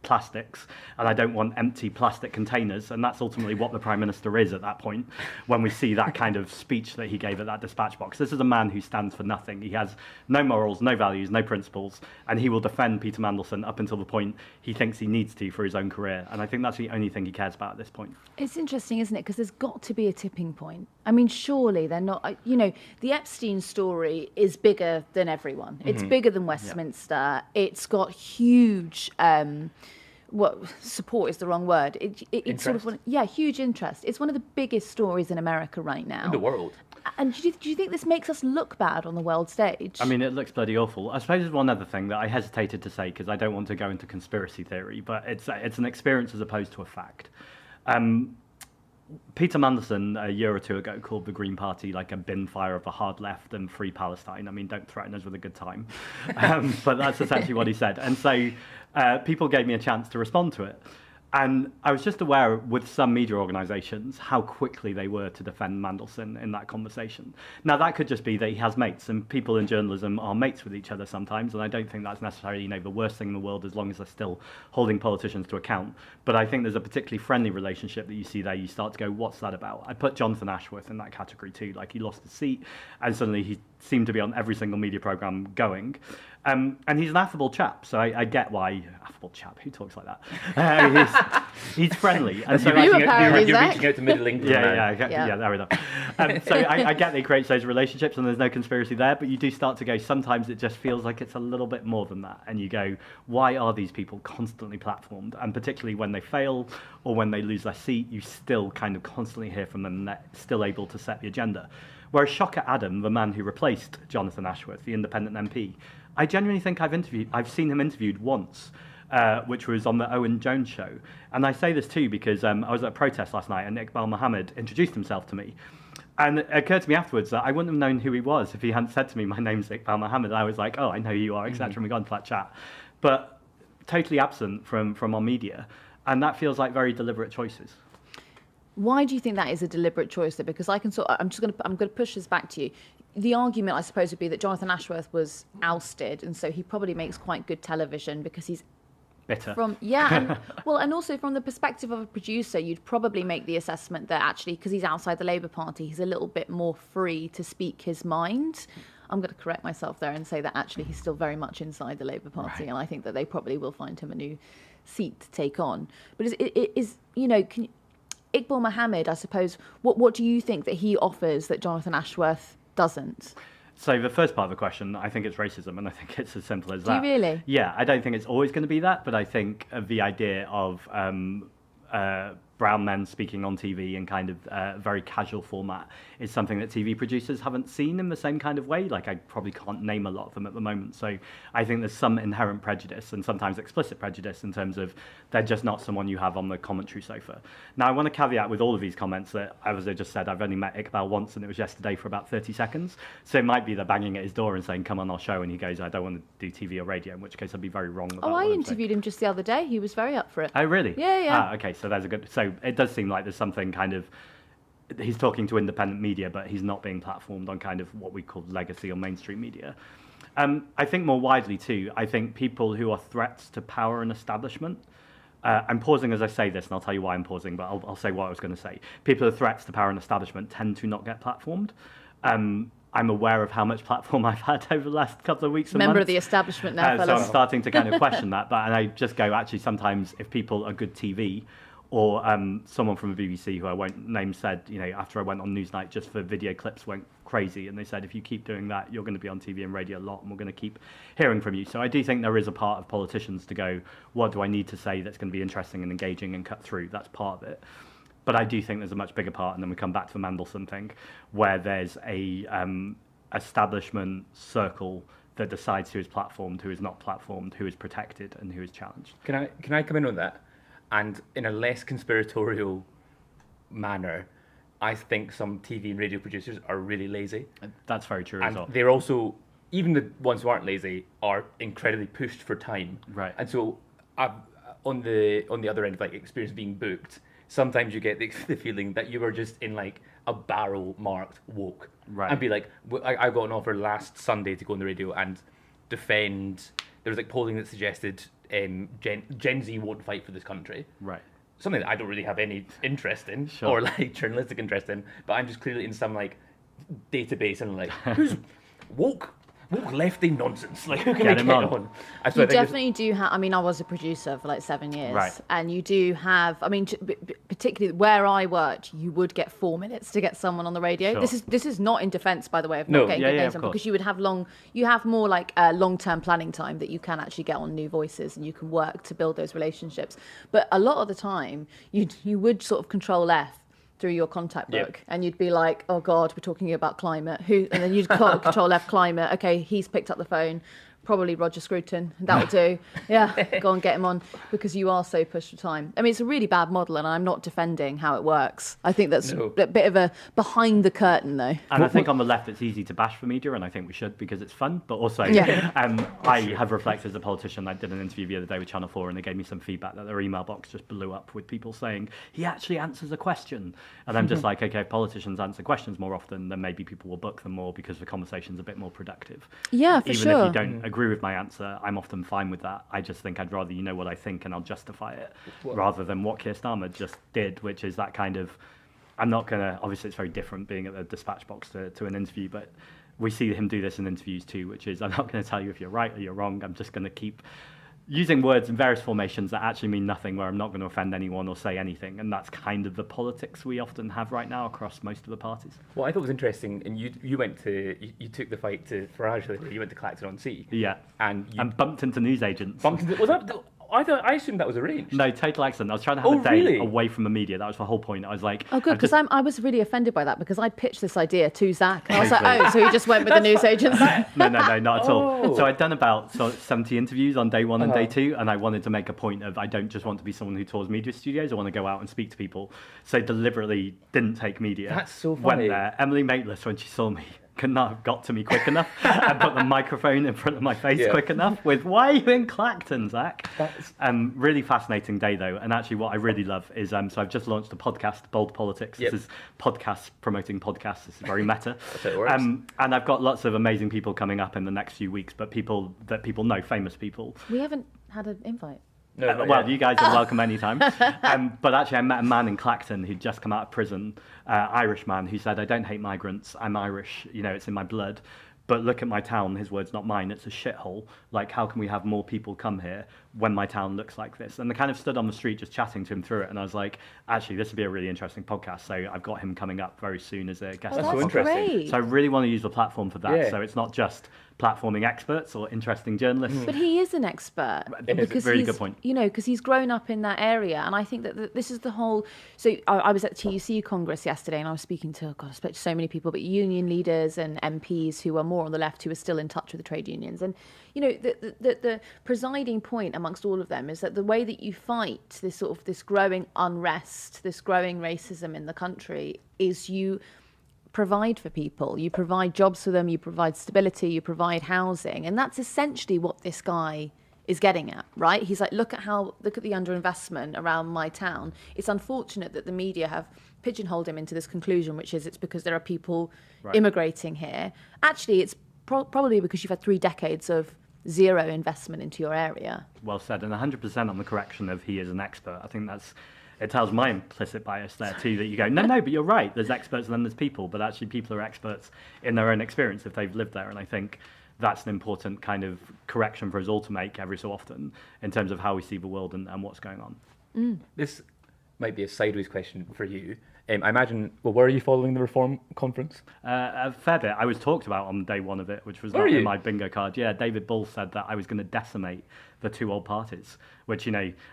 Speaker 10: plastics, and I don't want empty plastic containers. And that's ultimately what the Prime Minister is at that point, when we see that kind of speech that he gave at that dispatch box. This is a man who stands for nothing. He has no morals, no values, no principles, and he will defend Peter Mandelson up until the point he thinks he needs to for his own career. And I think that's the only thing he cares about at this point.
Speaker 3: It's interesting, isn't it? Because there's got to be a tipping point. I mean, surely they're not, the Epstein story is bigger than everyone. It's bigger than Westminster. Yeah. It's got huge, support is the wrong word. It's sort of, huge interest. It's one of the biggest stories in America right now.
Speaker 2: In the world.
Speaker 3: And do you think this makes us look bad on the world stage?
Speaker 10: I mean, it looks bloody awful. I suppose there's one other thing that I hesitated to say because I don't want to go into conspiracy theory, but it's an experience as opposed to a fact. Peter Mandelson, a year or two ago, called the Green Party like a bin fire of the hard left and free Palestine. I mean, don't threaten us with a good time. But that's essentially what he said. And so people gave me a chance to respond to it. And I was just aware with some media organisations how quickly they were to defend Mandelson in that conversation. Now, that could just be that he has mates, and people in journalism are mates with each other sometimes, and I don't think that's necessarily the worst thing in the world as long as they're still holding politicians to account. But I think there's a particularly friendly relationship that you see there. You start to go, what's that about? I put Jonathan Ashworth in that category too. Like, he lost his seat, and suddenly he seemed to be on every single media programme going. And he's an affable chap, so I get why. Affable chap, who talks like that? He's friendly. And so
Speaker 2: you're reaching out to middle England.
Speaker 10: Yeah, there we go. So I get that he creates those relationships and there's no conspiracy there, but you do start to go, sometimes it just feels like it's a little bit more than that. And you go, why are these people constantly platformed? And particularly when they fail or when they lose their seat, you still kind of constantly hear from them and they're still able to set the agenda. Whereas Shocker Adam, the man who replaced Jonathan Ashworth, the independent MP, I genuinely think I've seen him interviewed once, which was on the Owen Jones show. And I say this too because I was at a protest last night and Iqbal Mohammed introduced himself to me. And it occurred to me afterwards that I wouldn't have known who he was if he hadn't said to me, my name's Iqbal Mohammed. I was like, oh, I know who you are, etc. And we got into that chat. But totally absent from our media. And that feels like very deliberate choices.
Speaker 3: Why do you think that is a deliberate choice, though? Because I'm going to push this back to you. The argument, I suppose, would be that Jonathan Ashworth was ousted, and so he probably makes quite good television because he's
Speaker 10: bitter.
Speaker 3: And also from the perspective of a producer, you'd probably make the assessment that actually, because he's outside the Labour Party, he's a little bit more free to speak his mind. I'm going to correct myself there and say that actually he's still very much inside the Labour Party, and I think that they probably will find him a new seat to take on. But Iqbal Mohammed, I suppose, what do you think that he offers that Jonathan Ashworth doesn't?
Speaker 10: So the first part of the question, I think it's racism, and I think it's as simple as that.
Speaker 3: Do you really?
Speaker 10: Yeah, I don't think it's always going to be that, but I think the idea of brown men speaking on TV in kind of very casual format is something that TV producers haven't seen in the same kind of way. Like, I probably can't name a lot of them at the moment. So I think there's some inherent prejudice and sometimes explicit prejudice in terms of they're just not someone you have on the commentary sofa. Now, I want to caveat with all of these comments that, as I just said, I've only met Iqbal once and it was yesterday for about 30 seconds. So it might be they're banging at his door and saying, come on our show. And he goes, I don't want to do TV or radio, in which case I'd be very wrong about
Speaker 3: I interviewed him just the other day. He was very up for it.
Speaker 10: Oh, really?
Speaker 3: Yeah.
Speaker 10: Okay, so there's a good... So it does seem like there's something kind of... He's talking to independent media, but he's not being platformed on kind of what we call legacy or mainstream media. I think more widely too, I think people who are threats to power and establishment, I'm pausing as I say this, and I'll tell you why I'm pausing, but I'll say what I was going to say. People who are threats to power and establishment tend to not get platformed. I'm aware of how much platform I've had over the last couple of weeks and
Speaker 3: Member
Speaker 10: months.
Speaker 3: of the establishment now, fellas.
Speaker 10: So I'm starting to kind of question that, and I just go, actually, sometimes if people are good TV, or someone from the BBC who I won't name said, after I went on Newsnight just for video clips went crazy, and they said, if you keep doing that, you're going to be on TV and radio a lot, and we're going to keep hearing from you. So I do think there is a part of politicians to go, what do I need to say that's going to be interesting and engaging and cut through? That's part of it. But I do think there's a much bigger part, and then we come back to the Mandelson thing, where there's a establishment circle that decides who is platformed, who is not platformed, who is protected, and who is challenged.
Speaker 2: Can I come in on that? And in a less conspiratorial manner, I think some TV and radio producers are really lazy.
Speaker 10: That's very true as well.
Speaker 2: They're also, even the ones who aren't lazy, are incredibly pushed for time.
Speaker 10: Right.
Speaker 2: And so, on the other end of experience being booked, sometimes you get the feeling that you are just in a barrel marked woke.
Speaker 10: Right.
Speaker 2: And be like, I got an offer last Sunday to go on the radio and defend. There was polling that suggested Gen Z won't fight for this country.
Speaker 10: Right.
Speaker 2: Something that I don't really have any interest in,
Speaker 10: sure.
Speaker 2: or journalistic interest in, but I'm just clearly in some database and who's woke lefty nonsense. Who can we get on?
Speaker 3: You definitely do have. I mean, I was a producer for 7 years,
Speaker 10: right.
Speaker 3: And you do have. I mean, particularly where I worked, you would get 4 minutes to get someone on the radio.
Speaker 10: Sure.
Speaker 3: This is not in defence, by the way, of not getting good names on, because you would have more long-term planning time that you can actually get on new voices, and you can work to build those relationships. But a lot of the time, you would sort of control F through your contact book, and you'd be like, oh God, we're talking about climate. And then you'd control F climate. Okay, he's picked up the phone. Probably Roger Scruton. That'll do. Yeah, go and get him on, because you are so pushed for time. I mean, it's a really bad model, and I'm not defending how it works. I think that's a bit of a behind the curtain, though.
Speaker 10: And I think on the left, it's easy to bash the media, and I think we should, because it's fun. But also, I have reflected as a politician. I did an interview the other day with Channel 4, and they gave me some feedback that their email box just blew up with people saying, he actually answers a question. And I'm just like, okay, if politicians answer questions more often, then maybe people will book them more, because the conversation's a bit more productive.
Speaker 3: Yeah, for
Speaker 10: Even
Speaker 3: sure.
Speaker 10: if you don't agree with my answer, I'm often fine with that. I just think I'd rather you know what I think and I'll justify it, rather than what Keir Starmer just did, which is that kind of, I'm not going to, obviously it's very different being at the dispatch box to an interview, but we see him do this in interviews too, which is, I'm not going to tell you if you're right or you're wrong. I'm just going to keep using words in various formations that actually mean nothing, where I'm not going to offend anyone or say anything. And that's kind of the politics we often have right now across most of the parties.
Speaker 2: What I thought was interesting, and you went to, you took the fight to Farage, you went to Clacton-on-Sea.
Speaker 10: Yeah.
Speaker 2: And
Speaker 10: bumped into newsagents.
Speaker 2: Was that... I assumed that was arranged.
Speaker 10: No, total accident. I was trying to have a day away from the media. That was the whole point. I was like...
Speaker 3: Oh, good, because I was really offended by that, because I pitched this idea to Zack. And I was like, oh, so he just went with the newsagents?
Speaker 10: No, not at all. So I'd done about 70 interviews on day one and day two, and I wanted to make a point of, I don't just want to be someone who tours media studios, I want to go out and speak to people. So deliberately didn't take media.
Speaker 2: That's so funny.
Speaker 10: Went there. Emily Maitlis, when she saw me, could not have got to me quick enough and put the microphone in front of my face quick enough with, why are you in Clacton, Zack? Really fascinating day, though. And actually what I really love is, so I've just launched a podcast, Bold Politics. This is podcasts promoting podcasts. This is very meta.
Speaker 2: That's how it works.
Speaker 10: And I've got lots of amazing people coming up in the next few weeks, but people that people know, famous people.
Speaker 3: We haven't had an invite.
Speaker 10: No, well, you guys are welcome anytime. But actually, I met a man in Clacton who'd just come out of prison, Irish man, who said, I don't hate migrants, I'm Irish, it's in my blood. But look at my town, his words, not mine, it's a shithole. Like, how can we have more people come here when my town looks like this? And I kind of stood on the street just chatting to him through it, and I was like, actually, this would be a really interesting podcast. So I've got him coming up very soon as a guest.
Speaker 3: Oh, that's so interesting. Great.
Speaker 10: So I really want to use the platform for that. So it's not just platforming experts or interesting journalists.
Speaker 3: But he is an expert.
Speaker 10: Because very good point.
Speaker 3: Because he's grown up in that area, and I think that this is the whole... So I was at the TUC Congress yesterday, and I was speaking to, I spoke to so many people, but union leaders and MPs who are more on the left, who are still in touch with the trade unions. And, the presiding point amongst all of them is that the way that you fight this growing unrest, this growing racism in the country, is you provide for people, you provide jobs for them, you provide stability, you provide housing. And that's essentially what this guy is getting at, right? He's like, look at the underinvestment around my town. It's unfortunate that the media have pigeonholed him into this conclusion, which is it's because there are people immigrating here. Actually, it's probably because you've had 3 decades of zero investment into your area.
Speaker 10: Well said, and 100% on the correction of he is an expert. I think it tells my implicit bias there too, that you go, no, but you're right, there's experts and then there's people, but actually people are experts in their own experience if they've lived there. And I think that's an important kind of correction for us all to make every so often in terms of how we see the world and what's going on.
Speaker 2: This might be a sideways question for you. I imagine, were you following the Reform conference?
Speaker 10: A fair bit. I was talked about on day one of it, which was not in my bingo card. Yeah, David Bull said that I was going to decimate the 2 old parties, which,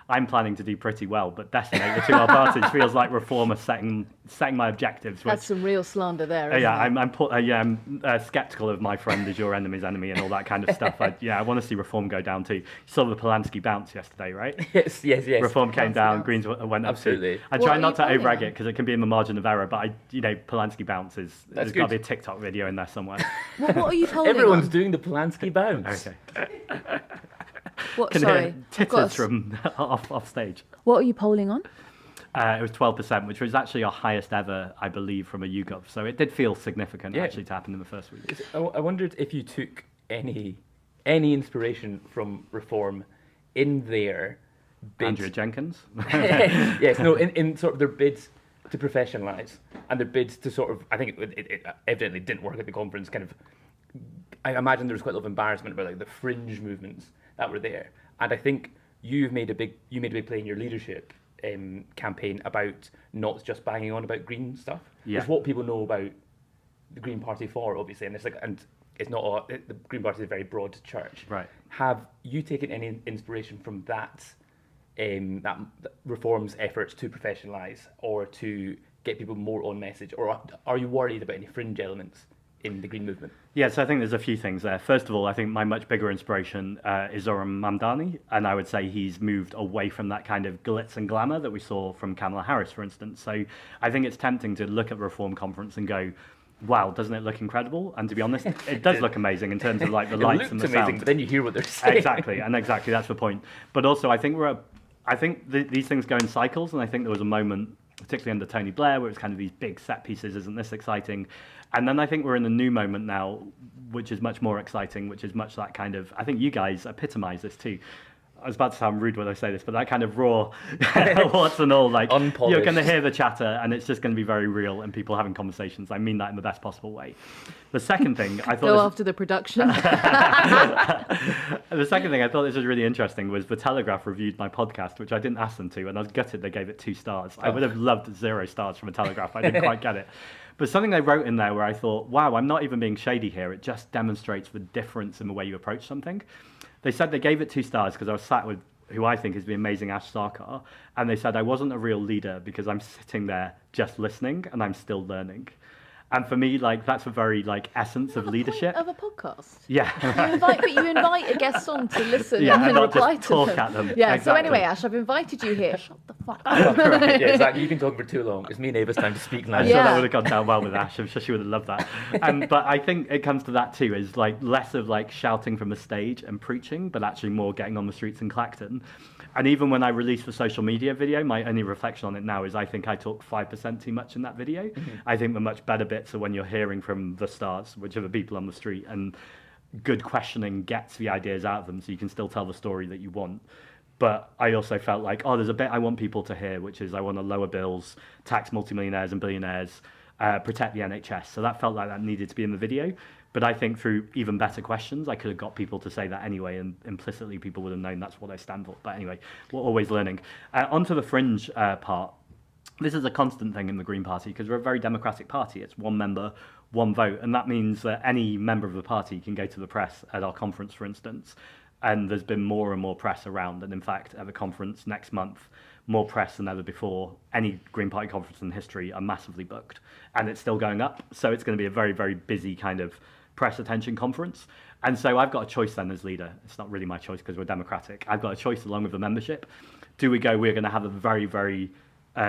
Speaker 10: I'm planning to do pretty well, but decimate the 2 old parties feels like Reform are setting my objectives.
Speaker 3: That's some real slander there, isn't
Speaker 10: it? I'm sceptical of my friend is your enemy's enemy and all that kind of stuff. I want to see Reform go down too. You saw the Polanski bounce yesterday, right?
Speaker 2: Yes.
Speaker 10: Reform came down, Greens went up.
Speaker 2: Absolutely.
Speaker 10: I try not to over-egg it because it can be in the margin of error, but Polanski bounce there's got to be a TikTok video in there somewhere.
Speaker 3: What are you polling
Speaker 2: Everyone's
Speaker 3: on?
Speaker 2: doing the Polanski bounce.
Speaker 10: Okay.
Speaker 3: What?
Speaker 10: Can
Speaker 3: Sorry,
Speaker 10: titters from off stage.
Speaker 3: What are you polling on?
Speaker 10: It was 12%, which was actually our highest ever, I believe, from a YouGov. So it did feel significant actually to happen in the first week.
Speaker 2: I wondered if you took any inspiration from Reform in their bids.
Speaker 10: Andrea Jenkins?
Speaker 2: Yes, no, in sort of their bids to professionalise and their bids to sort of, I think it evidently didn't work at the conference, I imagine there was quite a lot of embarrassment about like the fringe movements that were there. And I think you made a big play in your leadership campaign about not just banging on about green stuff.
Speaker 10: Yeah.
Speaker 2: It's what people know about the Green Party for, obviously, and it's not the Green Party is a very broad church.
Speaker 10: Right.
Speaker 2: Have you taken any inspiration from that Reform's efforts to professionalise or to get people more on message, or are you worried about any fringe elements in the Green movement?
Speaker 10: Yeah, so I think there's a few things there. First of all, I think my much bigger inspiration is Zoran Mamdani, and I would say he's moved away from that kind of glitz and glamour that we saw from Kamala Harris, for instance. So I think it's tempting to look at the Reform Conference and go, wow, doesn't it look incredible? And to be honest, it does look amazing in terms of like the lights and the
Speaker 2: amazing,
Speaker 10: sound.
Speaker 2: but then you hear what they're saying.
Speaker 10: Exactly, that's the point. But also, I think these things go in cycles, and I think there was a moment, particularly under Tony Blair, where it's kind of these big set pieces, isn't this exciting? And then I think we're in a new moment now, which is much more exciting, which is much that kind of, I think you guys epitomise this too. I was about to sound rude when I say this, but that kind of raw, what's and all, like,
Speaker 2: unpolished.
Speaker 10: You're going to hear the chatter, and it's just going to be very real, and people having conversations. I mean that in the best possible way. The second thing I thought...
Speaker 3: Go after the production.
Speaker 10: The second thing I thought this was really interesting was The Telegraph reviewed my podcast, which I didn't ask them to, and I was gutted they gave it 2 stars. I would have loved 0 stars from The Telegraph. I didn't quite get it. But something they wrote in there where I thought, wow, I'm not even being shady here. It just demonstrates the difference in the way you approach something. They said they gave it 2 stars because I was sat with who I think is the amazing Ash Sarkar, and they said I wasn't a real leader because I'm sitting there just listening and I'm still learning. And for me, like, that's a very, like, essence of leadership.
Speaker 3: Of a podcast.
Speaker 10: Yeah.
Speaker 3: You invite a guest on to listen
Speaker 10: Yeah,
Speaker 3: and
Speaker 10: not
Speaker 3: reply
Speaker 10: just
Speaker 3: to
Speaker 10: talk
Speaker 3: them.
Speaker 10: at them.
Speaker 3: Yeah,
Speaker 10: Exactly.
Speaker 3: so anyway, Ash, I've invited you here. Shut the fuck
Speaker 2: Right,
Speaker 3: up.
Speaker 2: yeah, exactly. You can talk for too long. It's me and Ava's time to speak now.
Speaker 10: I'm sure that would have gone down well with Ash. I'm sure she would have loved that. But I think it comes to that too, is like less of like shouting from the stage and preaching, but actually more getting on the streets in Clacton. And even when I released the social media video, my only reflection on it now is I think I talk 5% too much in that video. Mm-hmm. I think the much better bits are when you're hearing from the stars, which are the people on the street, and good questioning gets the ideas out of them so you can still tell the story that you want. But I also felt like, there's a bit I want people to hear, which is I want to lower bills, tax multimillionaires and billionaires, protect the NHS. So that felt like that needed to be in the video. But I think through even better questions, I could have got people to say that anyway, and implicitly people would have known that's what I stand for. But anyway, we're always learning. Onto the fringe part. This is a constant thing in the Green Party because we're a very democratic party. It's 1 member, 1 vote. And that means that any member of the party can go to the press at our conference, for instance. And there's been more and more press around. And in fact, at the conference next month, more press than ever before. Any Green Party conference in history are massively booked. And it's still going up. So it's going to be a very, very busy kind of press attention conference. And so I've got a choice then as leader. It's not really my choice because we're democratic. I've got a choice along with the membership. Do we go, we're going to have a very, very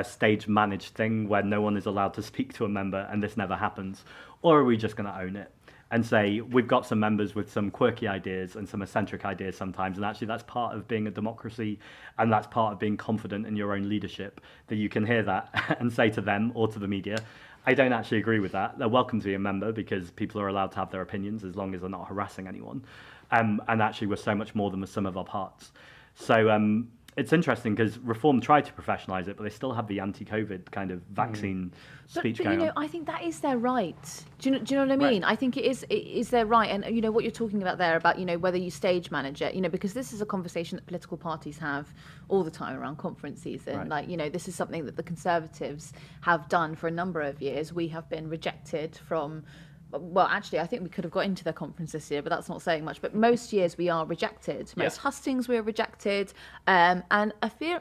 Speaker 10: stage managed thing where no one is allowed to speak to a member and this never happens? Or are we just going to own it and say, we've got some members with some quirky ideas and some eccentric ideas sometimes, and actually that's part of being a democracy, and that's part of being confident in your own leadership, that you can hear that and say to them or to the media, I don't actually agree with that. They're welcome to be a member because people are allowed to have their opinions as long as they're not harassing anyone. And actually we're so much more than the sum of our parts. So it's interesting because Reform tried to professionalise it, but they still have the anti-COVID kind of vaccine speech going on.
Speaker 3: I think that is their right. Do you know what I mean? Right. I think it is their right. And, you know, what you're talking about there about, you know, whether you stage manage it, you know, because this is a conversation that political parties have all the time around conference season. Right. Like, you know, this is something that the Conservatives have done for a number of years. We have been rejected from... Well, actually, I think we could have got into their conference this year, but that's not saying much. But most years we are rejected. Most hustings we are rejected. And a fear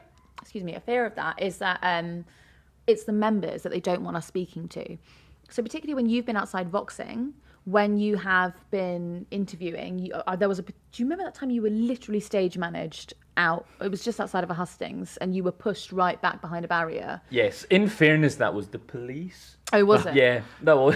Speaker 3: of that is that it's the members that they don't want us speaking to. So particularly when you've been outside voxing, when you have been interviewing, do you remember that time you were literally stage managed out? It was just outside of a hustings and you were pushed right back behind a barrier.
Speaker 2: Yes, in fairness, that was the police.
Speaker 3: Oh, was it?
Speaker 2: Yeah, no.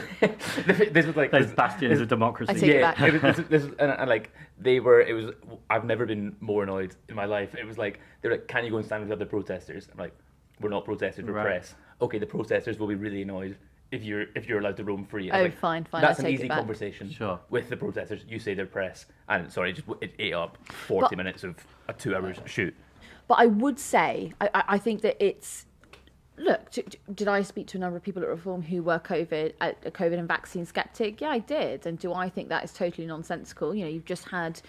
Speaker 2: This was like
Speaker 10: those bastions of democracy.
Speaker 3: I take it back.
Speaker 2: And like they were. It was. I've never been more annoyed in my life. It was like they were like, "Can you go and stand with the other protesters?" I'm like, "We're not protesters. We're press." Okay, the protesters will be really annoyed if you're allowed to roam free.
Speaker 3: Oh,
Speaker 2: like,
Speaker 3: fine.
Speaker 2: That's
Speaker 3: I
Speaker 2: an
Speaker 3: take
Speaker 2: easy
Speaker 3: it back.
Speaker 2: conversation with the protesters. You say they're press, and sorry, it ate up 40 minutes of a 2 hours shoot.
Speaker 3: But I would say, I think that it's. Look, did I speak to a number of people at Reform who were COVID and vaccine skeptic? Yeah, I did. And do I think that is totally nonsensical? You know, you've just had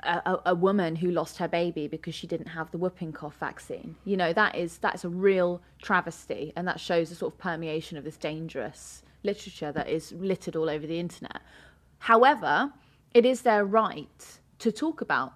Speaker 3: a woman who lost her baby because she didn't have the whooping cough vaccine. You know, that's a real travesty, and that shows the sort of permeation of this dangerous literature that is littered all over the internet. However, it is their right to talk about,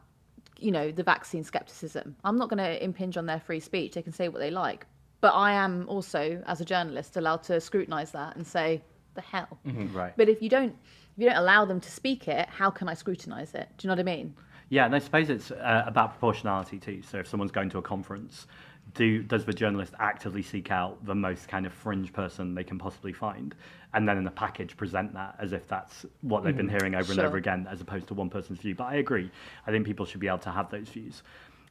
Speaker 3: you know, the vaccine skepticism. I'm not going to impinge on their free speech. They can say what they like. But I am also, as a journalist, allowed to scrutinise that and say, the hell?
Speaker 10: Right.
Speaker 3: But if you don't allow them to speak it, how can I scrutinise it? Do you know what I mean?
Speaker 10: Yeah, and I suppose it's about proportionality too. So if someone's going to a conference, does the journalist actively seek out the most kind of fringe person they can possibly find, and then in a package present that as if that's what they've been hearing over and over again, as opposed to one person's view? But I agree. I think people should be able to have those views.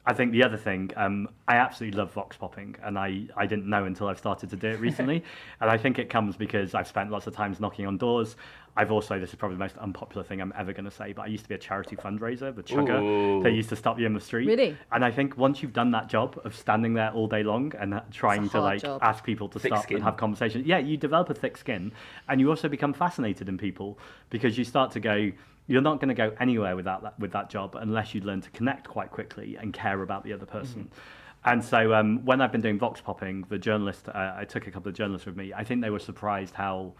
Speaker 10: I think the other thing, I absolutely love vox popping, and I didn't know until I've started to do it recently. And I think it comes because I've spent lots of times knocking on doors. I've also, this is probably the most unpopular thing I'm ever going to say, but I used to be a charity fundraiser, the chugger, that used to stop you in the street.
Speaker 3: Really?
Speaker 10: And I think once you've done that job of standing there all day long and trying to
Speaker 3: job.
Speaker 10: ask people to stop and have conversations, you develop a thick skin, and you also become fascinated in people because you start to go, you're not going to go anywhere with that job unless you learn to connect quite quickly and care about the other person. And so when I've been doing vox popping, the journalist, I took a couple of journalists with me. I think they were surprised how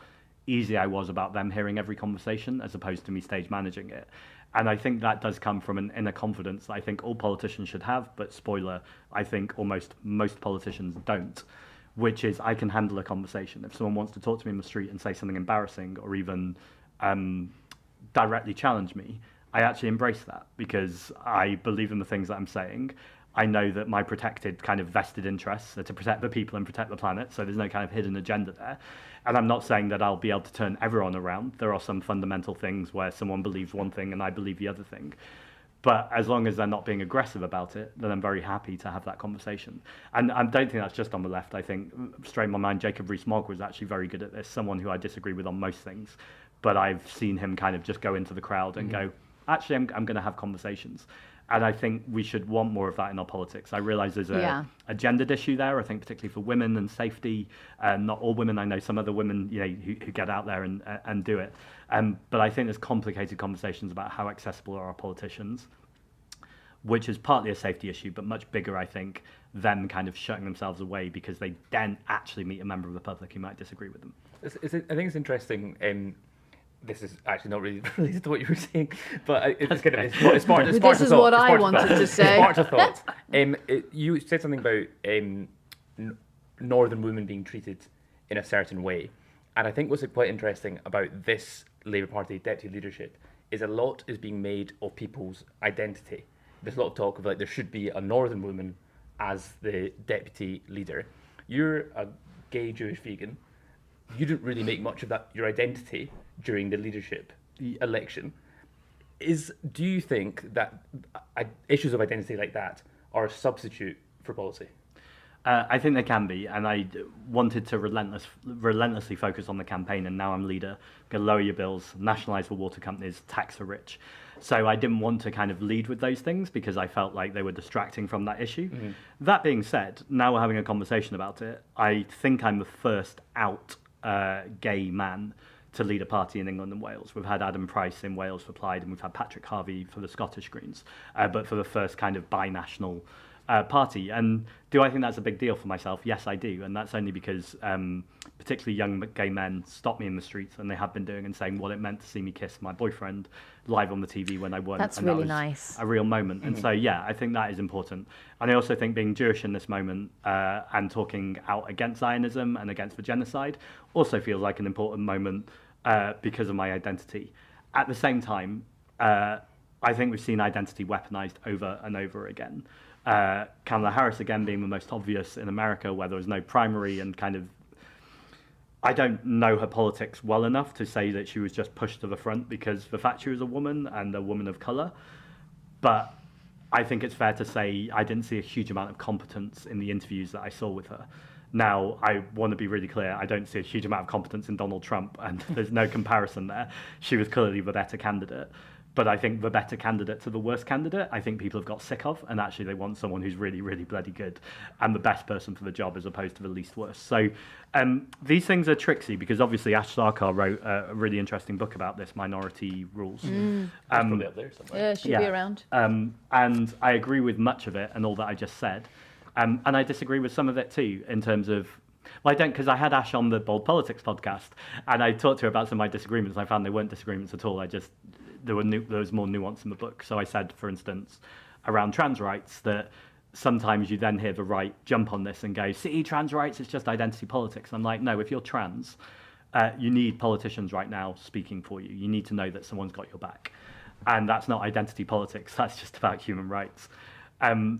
Speaker 10: easy I was about them hearing every conversation as opposed to me stage managing it. And I think that does come from an inner confidence that I think all politicians should have, but spoiler, I think almost most politicians don't, which is I can handle a conversation. If someone wants to talk to me in the street and say something embarrassing or even directly challenge me, I actually embrace that because I believe in the things that I'm saying. I know that my protected kind of vested interests are to protect the people and protect the planet, so there's no kind of hidden agenda there. And I'm not saying that I'll be able to turn everyone around. There are some fundamental things where someone believes one thing and I believe the other thing. But as long as they're not being aggressive about it, then I'm very happy to have that conversation. And I don't think that's just on the left. I think, straight in my mind, Jacob Rees-Mogg was actually very good at this, someone who I disagree with on most things. But I've seen him kind of just go into the crowd and go, actually, I'm going to have conversations. And I think we should want more of that in our politics. I realise there's a gendered issue there, I think particularly for women and safety. Not all women, I know some other women who get out there and do it. But I think there's complicated conversations about how accessible are our politicians, which is partly a safety issue, but much bigger, I think, them kind of shutting themselves away because they then actually meet a member of the public who might disagree with them.
Speaker 2: I think it's interesting. This is actually not really related to what you were saying, but it's kind of it's smart.
Speaker 3: This is what I wanted to say.
Speaker 2: Sparked a thought. You said something about northern women being treated in a certain way, and I think what's quite interesting about this Labour Party deputy leadership is a lot is being made of people's identity. There's a lot of talk of there should be a northern woman as the deputy leader. You're a gay Jewish vegan. You didn't really make much of that your identity during the leadership election. Do you think that issues of identity like that are a substitute for policy?
Speaker 10: I think they can be, and I wanted to relentlessly focus on the campaign, and now I'm leader. Go lower your bills, nationalise the water companies, tax the rich. So I didn't want to kind of lead with those things because I felt like they were distracting from that issue. That being said, now we're having a conversation about it. I think I'm the first out gay man to lead a party in England and Wales. We've had Adam Price in Wales for Plaid, and we've had Patrick Harvey for the Scottish Greens, but for the first kind of binational party. And do I think that's a big deal for myself? Yes, I do. And that's only because particularly young gay men stop me in the streets, and they have been doing, and saying what it meant to see me kiss my boyfriend live on the TV when I won.
Speaker 3: That's
Speaker 10: and
Speaker 3: really
Speaker 10: that was
Speaker 3: nice.
Speaker 10: A real moment. And so, I think that is important. And I also think being Jewish in this moment and talking out against Zionism and against the genocide also feels like an important moment because of my identity. At the same time, I think we've seen identity weaponized over and over again. Kamala Harris, again, being the most obvious in America, where there was no primary and kind of... I don't know her politics well enough to say that she was just pushed to the front because the fact she was a woman and a woman of colour. But I think it's fair to say I didn't see a huge amount of competence in the interviews that I saw with her. Now, I want to be really clear, I don't see a huge amount of competence in Donald Trump, and there's no comparison there. She was clearly the better candidate. But I think the better candidate to the worst candidate, I think people have got sick of, and actually they want someone who's really, really bloody good and the best person for the job as opposed to the least worst. So these things are tricksy because obviously Ash Sarkar wrote a really interesting book about this, Minority Rules.
Speaker 2: Probably up there somewhere.
Speaker 3: Yeah, should be around.
Speaker 10: And I agree with much of it and all that I just said. And I disagree with some of it too, in terms of... Well, I don't, because I had Ash on the Bold Politics podcast, and I talked to her about some of my disagreements, and I found they weren't disagreements at all. There was more nuance in the book. So I said, for instance, around trans rights, that sometimes you then hear the right jump on this and go, see, trans rights, it's just identity politics. And I'm like, no, if you're trans, You need politicians right now speaking for you. You need to know that someone's got your back. And that's not identity politics, that's just about human rights.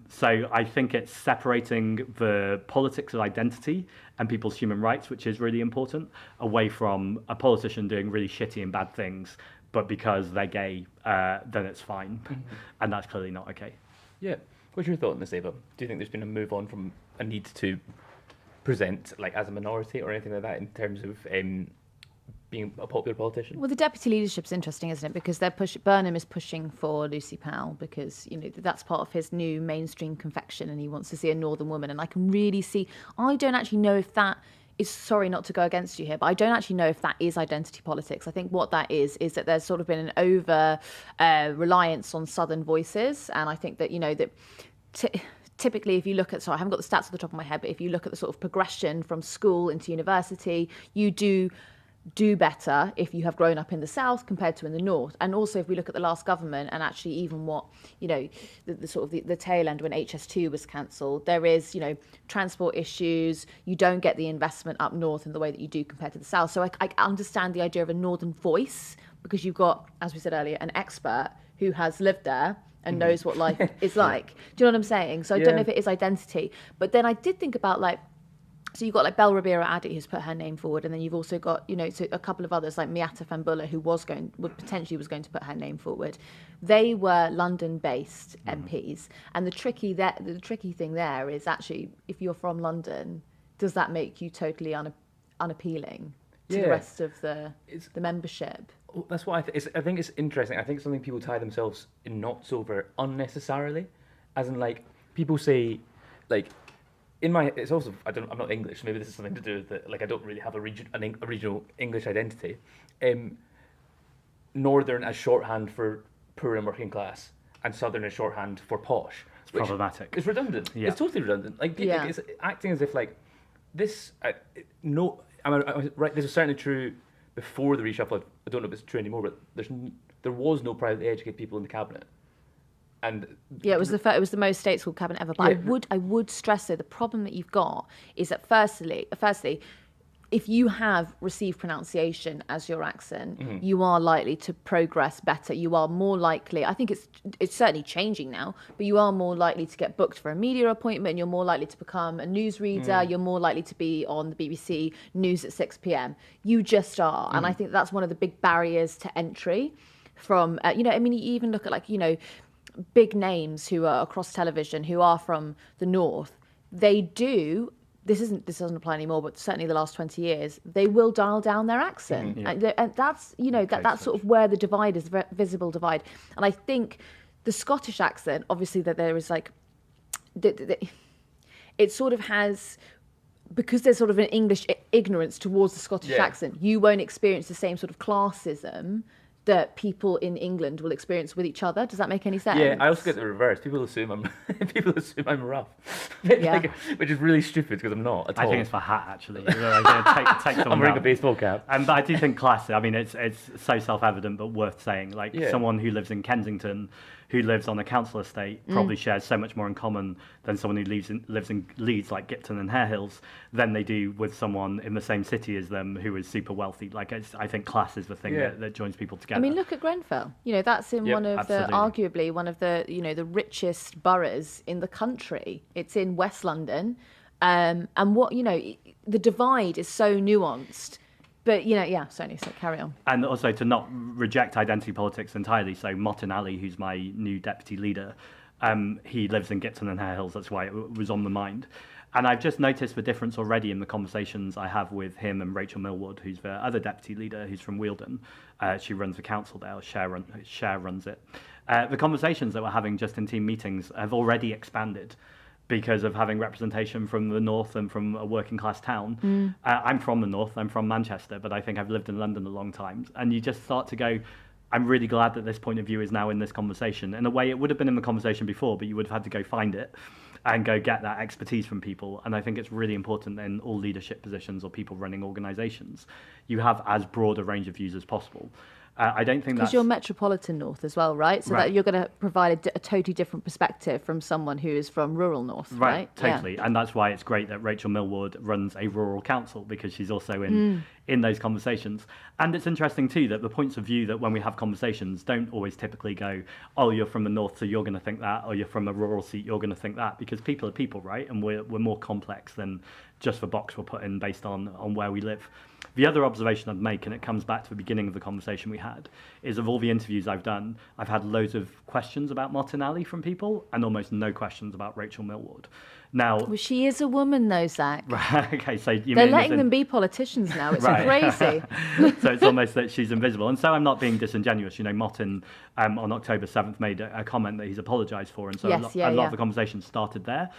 Speaker 10: So I think it's separating the politics of identity and people's human rights, which is really important, away from a politician doing really shitty and bad things, but because they're gay, then it's fine. And that's clearly not okay.
Speaker 2: Yeah. What's your thought on this, Ava? Do you think there's been a move on from a need to present like as a minority or anything like that in terms of being a popular politician?
Speaker 3: Well, the deputy leadership's interesting, isn't it? Because Burnham is pushing for Lucy Powell because, you know, that's part of his new mainstream confection and he wants to see a northern woman. And I can really see, I don't actually know if that is, sorry not to go against you here, but I don't actually know if that is identity politics. I think what that is that there's sort of been an over reliance on southern voices. And I think that, you know, that typically, if you look at, sorry, I haven't got the stats at the top of my head, but if you look at the sort of progression from school into university, you do better if you have grown up in the south compared to in the north. And also if we look at the last government and actually even what, you know, the sort of the tail end when HS2 was cancelled, there is, you know, transport issues, you don't get the investment up north in the way that you do compared to the south. So I understand the idea of a northern voice because you've got, as we said earlier, an expert who has lived there and knows what life is like. Do you know what I'm saying? So I don't know if it is identity. But then I did think about, like, so you've got like Bel Rabira Addy who's put her name forward, and then you've also got, you know, so a couple of others like Miata Fambulla who potentially was going to put her name forward. They were London-based MPs, and the tricky thing there is actually if you're from London, does that make you totally unappealing to the rest of the membership?
Speaker 2: Well, that's what I think it's interesting. I think it's something people tie themselves in knots over unnecessarily, as in like people say like. It's also, I'm not English, maybe this is something to do with it, like I don't really have a regional English identity. Northern as shorthand for poor and working class, and Southern as shorthand for posh.
Speaker 10: It's problematic.
Speaker 2: It's redundant. Yeah. It's totally redundant. Like, it's acting as if like, this, right, this was certainly true before the reshuffle. I don't know if it's true anymore, but there was no privately educated people in the cabinet. And
Speaker 3: yeah, it was the most state school cabinet ever. But I would stress though, the problem that you've got is that firstly, if you have received pronunciation as your accent, you are likely to progress better. You are more likely, I think it's certainly changing now, but you are more likely to get booked for a media appointment. You're more likely to become a newsreader. You're more likely to be on the BBC News at 6 p.m. You just are. And I think that's one of the big barriers to entry from, you know, I mean, you even look at like, you know, big names who are across television who are from the north, they do, this doesn't apply anymore, but certainly the last 20 years, they will dial down their accent. And that's, you know, that's sort of where the divide is, visible divide. And I think the Scottish accent, obviously that there is like, it sort of has, because there's sort of an English ignorance towards the Scottish accent, you won't experience the same sort of classism that people in England will experience with each other. Does that make any sense?
Speaker 2: Yeah, I also get the reverse. People assume I'm rough, which is really stupid because I'm not at all.
Speaker 10: I think it's for hat actually. Take
Speaker 2: I'm wearing a baseball cap.
Speaker 10: But I do think class. I mean, it's so self-evident, but worth saying. Like someone who lives in Kensington, who lives on a council estate, probably shares so much more in common than someone who lives in Leeds, like Gipton and Hare Hills, than they do with someone in the same city as them who is super wealthy. Like, I think class is the thing that joins people together.
Speaker 3: I mean, look at Grenfell. You know, that's in one of arguably one of the, you know, the richest boroughs in the country. It's in West London, and what, you know, the divide is so nuanced. But, you know, so carry on.
Speaker 10: And also to not reject identity politics entirely. So Mottin Ali, who's my new deputy leader, he lives in Gipton and Hare Hills. That's why it was on the mind. And I've just noticed the difference already in the conversations I have with him and Rachel Millward, who's the other deputy leader, who's from Wealdon. She runs the council there, Cher runs it. The conversations that we're having just in team meetings have already expanded because of having representation from the north and from a working class town. I'm from the north, I'm from Manchester, but I think I've lived in London a long time. And you just start to go, I'm really glad that this point of view is now in this conversation. In a way, it would have been in the conversation before, but you would have had to go find it and go get that expertise from people. And I think it's really important in all leadership positions or people running organisations, you have as broad a range of views as possible. I don't think
Speaker 3: because you're Metropolitan North as well, right? So that you're going to provide a totally different perspective from someone who is from rural North, right?
Speaker 10: Totally. Yeah. And that's why it's great that Rachel Millward runs a rural council, because she's also in in those conversations. And it's interesting too that the points of view that when we have conversations don't always typically go, oh, you're from the north, so you're going to think that, or you're from a rural seat, you're going to think that, because people are people, right? And we're more complex than just the box we're put in based on where we live. The other observation I'd make, and it comes back to the beginning of the conversation we had, is of all the interviews I've done, I've had loads of questions about Martinelli from people and almost no questions about Rachel Millward. Now,
Speaker 3: well, she is a woman, though, Zach.
Speaker 10: Right, okay, so
Speaker 3: they're letting them be politicians now. It's crazy.
Speaker 10: So it's almost that she's invisible. And so I'm not being disingenuous. You know, Mottin on October 7th made a comment that he's apologised for, and so a lot of the conversation started there.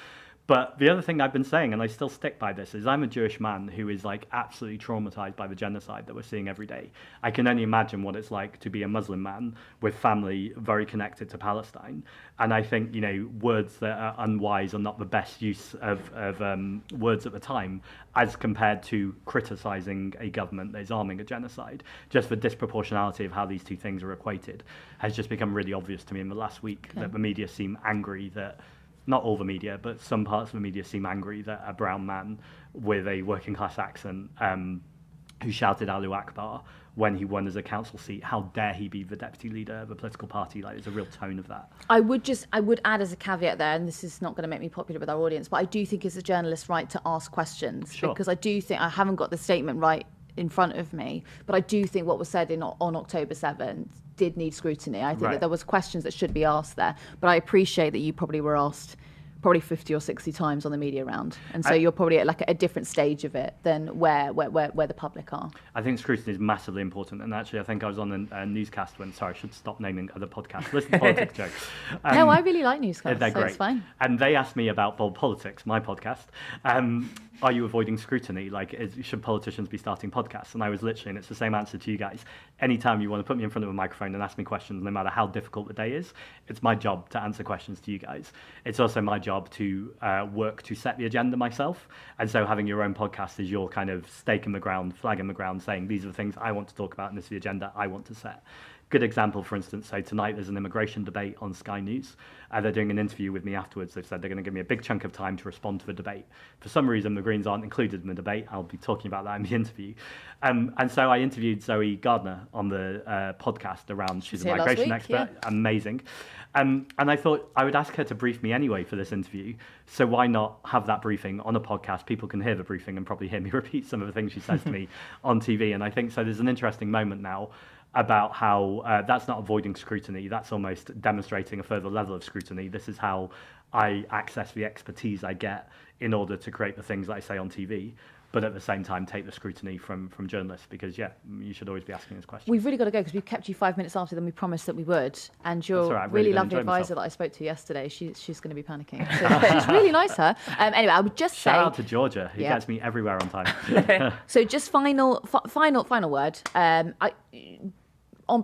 Speaker 10: But the other thing I've been saying, and I still stick by this, is I'm a Jewish man who is like absolutely traumatized by the genocide that we're seeing every day. I can only imagine what it's like to be a Muslim man with family very connected to Palestine. And I think, you know, words that are unwise are not the best use of words at the time as compared to criticizing a government that is arming a genocide. Just the disproportionality of how these two things are equated has just become really obvious to me in the last week, that the media seem angry that, not all the media, but some parts of the media seem angry that a brown man with a working class accent who shouted Allahu Akbar when he won as a council seat, how dare he be the deputy leader of a political party? Like, there's a real tone of that.
Speaker 3: I would add as a caveat there, and this is not going to make me popular with our audience, but I do think it's a journalist's right to ask questions. Sure. Because I do think, I haven't got the statement right in front of me, but I do think what was said on October 7th did need scrutiny. I think that there was questions that should be asked there, but I appreciate that you probably were asked 50 or 60 times on the media round, and so you're probably at like a different stage of it than where the public are.
Speaker 10: I think scrutiny is massively important, and actually I think I was on a newscast when, sorry, I should stop naming other podcasts. Listen to Politics Joe.
Speaker 3: No, I really like newscasts,
Speaker 10: they're great.
Speaker 3: It's fine.
Speaker 10: And they asked me about Bold Politics, my podcast. Are you avoiding scrutiny? Like, should politicians be starting podcasts? And I was literally, and it's the same answer to you guys. Anytime you want to put me in front of a microphone and ask me questions, no matter how difficult the day is, it's my job to answer questions to you guys. It's also my job to work to set the agenda myself. And so having your own podcast is your kind of stake in the ground, flag in the ground, saying these are the things I want to talk about and this is the agenda I want to set. Good example, for instance, so tonight there's an immigration debate on Sky News. They're doing an interview with me afterwards. They've said they're going to give me a big chunk of time to respond to the debate. For some reason, the Greens aren't included in the debate. I'll be talking about that in the interview. And so I interviewed Zoe Gardner on the podcast around, she's a migration expert, amazing. And I thought I would ask her to brief me anyway for this interview. So why not have that briefing on a podcast? People can hear the briefing and probably hear me repeat some of the things she says to me on TV. And I think so there's an interesting moment now about how that's not avoiding scrutiny, that's almost demonstrating a further level of scrutiny. This is how I access the expertise I get in order to create the things that I say on TV, but at the same time take the scrutiny from journalists, because, you should always be asking this question.
Speaker 3: We've really got to go because we've kept you 5 minutes after than we promised that we would. And your really lovely advisor that I spoke to yesterday, she's going to be panicking. So she's really nice, her. Anyway, I would just
Speaker 10: Shout out to Georgia, who gets me everywhere on time.
Speaker 3: So just final word.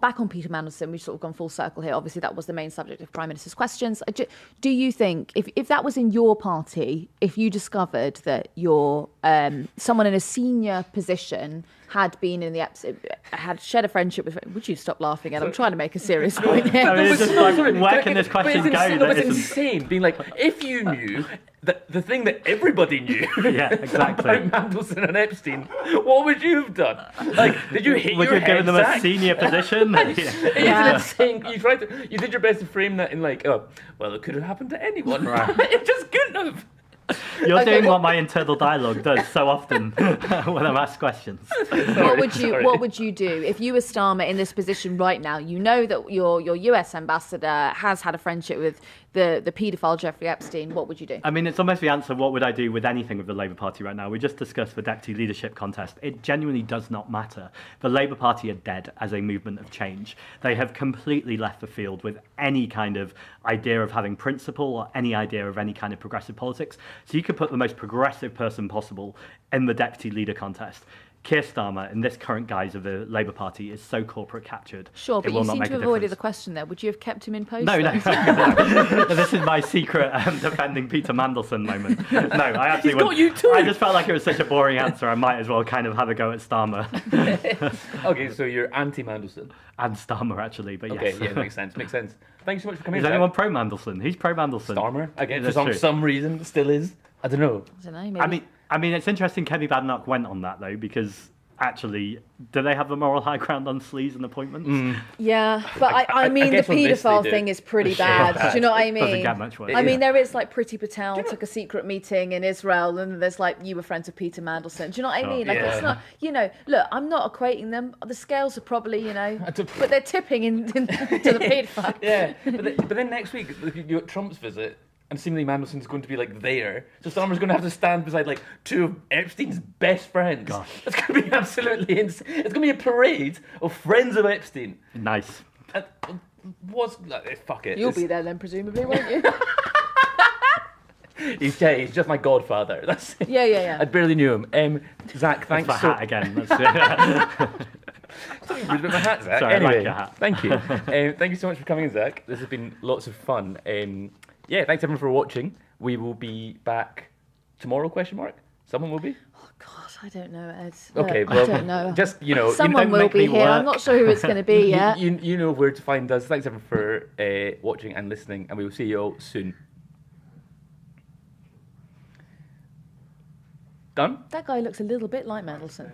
Speaker 3: Back on Peter Mandelson, we've sort of gone full circle here. Obviously, that was the main subject of Prime Minister's questions. Do you think, if that was in your party, if you discovered that your someone in a senior position had been in had shared a friendship with, would you stop laughing? And I'm trying to make a serious point here.
Speaker 10: I mean, it's just like, where can this question go?
Speaker 2: It's insane. Being like, if you knew the thing that everybody knew,
Speaker 10: exactly,
Speaker 2: about Mandelson and Epstein, what would you have done? Like, did you hit
Speaker 10: would
Speaker 2: your
Speaker 10: you have given them
Speaker 2: Zach?
Speaker 10: a senior position?
Speaker 2: It's insane. You did your best to frame that in like, oh, well, it could have happened to anyone.
Speaker 10: Right.
Speaker 2: It just couldn't have.
Speaker 10: You're doing what my internal dialogue does so often when I'm asked questions.
Speaker 3: What would you do if you were Starmer in this position right now? You know that your US ambassador has had a friendship with the paedophile Jeffrey Epstein. What would you do?
Speaker 10: I mean, it's almost the answer, what would I do with anything with the Labour Party right now? We just discussed the deputy leadership contest. It genuinely does not matter. The Labour Party are dead as a movement of change. They have completely left the field with any kind of idea of having principle or any idea of any kind of progressive politics. So you could put the most progressive person possible in the deputy leader contest. Keir Starmer, in this current guise of the Labour Party, is so corporate captured.
Speaker 3: Sure, but you seem to have avoided the question there. Would you have kept him in post?
Speaker 10: No. This is my secret defending Peter Mandelson moment. No, I actually wouldn't.
Speaker 2: You too.
Speaker 10: I just felt like it was such a boring answer. I might as well kind of have a go at Starmer.
Speaker 2: Okay, so you're anti-Mandelson.
Speaker 10: And Starmer, actually, but yes.
Speaker 2: Okay, yeah, makes sense. Thanks so much for coming.
Speaker 10: Is anyone pro-Mandelson? Who's pro-Mandelson?
Speaker 2: Starmer, again, for some reason, still is. I don't know.
Speaker 3: Maybe.
Speaker 10: I mean, it's interesting Kemi Badenoch went on that, though, because actually, do they have the moral high ground on sleaze and appointments?
Speaker 3: Yeah, but I mean, the
Speaker 2: guess on this they
Speaker 3: paedophile
Speaker 2: do.
Speaker 3: thing is pretty bad. Do you know what I mean?
Speaker 10: Doesn't get much worse.
Speaker 3: I mean, there is like Priti Patel took a secret meeting in Israel, and there's like you were friends with Peter Mandelson. Do you know what I mean? Like it's not, look, I'm not equating them. The scales are probably, but they're tipping to the paedophile.
Speaker 2: Yeah, but then next week you got Trump's visit. And seemingly Mandelson's going to be like there. So Starmer's going to have to stand beside like two of Epstein's best friends.
Speaker 10: Gosh.
Speaker 2: It's going to be absolutely insane. It's going to be a parade of friends of Epstein.
Speaker 10: Nice.
Speaker 2: Fuck it.
Speaker 3: You'll be there then, presumably, won't you?
Speaker 2: He's just my godfather. That's it.
Speaker 3: Yeah.
Speaker 2: I barely knew him. Zach, thanks
Speaker 10: That's
Speaker 2: so
Speaker 10: my hat again. That's
Speaker 2: Something rude about my hat, Zach.
Speaker 10: Sorry,
Speaker 2: anyway,
Speaker 10: I like your hat.
Speaker 2: Thank you. Thank you so much for coming in, Zach. This has been lots of fun. Yeah, thanks everyone for watching. We will be back tomorrow, ? Someone will be?
Speaker 3: Oh, God, I don't know, Ed.
Speaker 2: Okay,
Speaker 3: Look,
Speaker 2: well,
Speaker 3: I don't know.
Speaker 2: just,
Speaker 3: Someone
Speaker 2: don't
Speaker 3: will
Speaker 2: make
Speaker 3: be
Speaker 2: me
Speaker 3: here.
Speaker 2: work.
Speaker 3: I'm not sure who it's going to be yet.
Speaker 2: You know where to find us. Thanks everyone for watching and listening, and we will see you all soon. Done?
Speaker 3: That guy looks a little bit like Mandelson.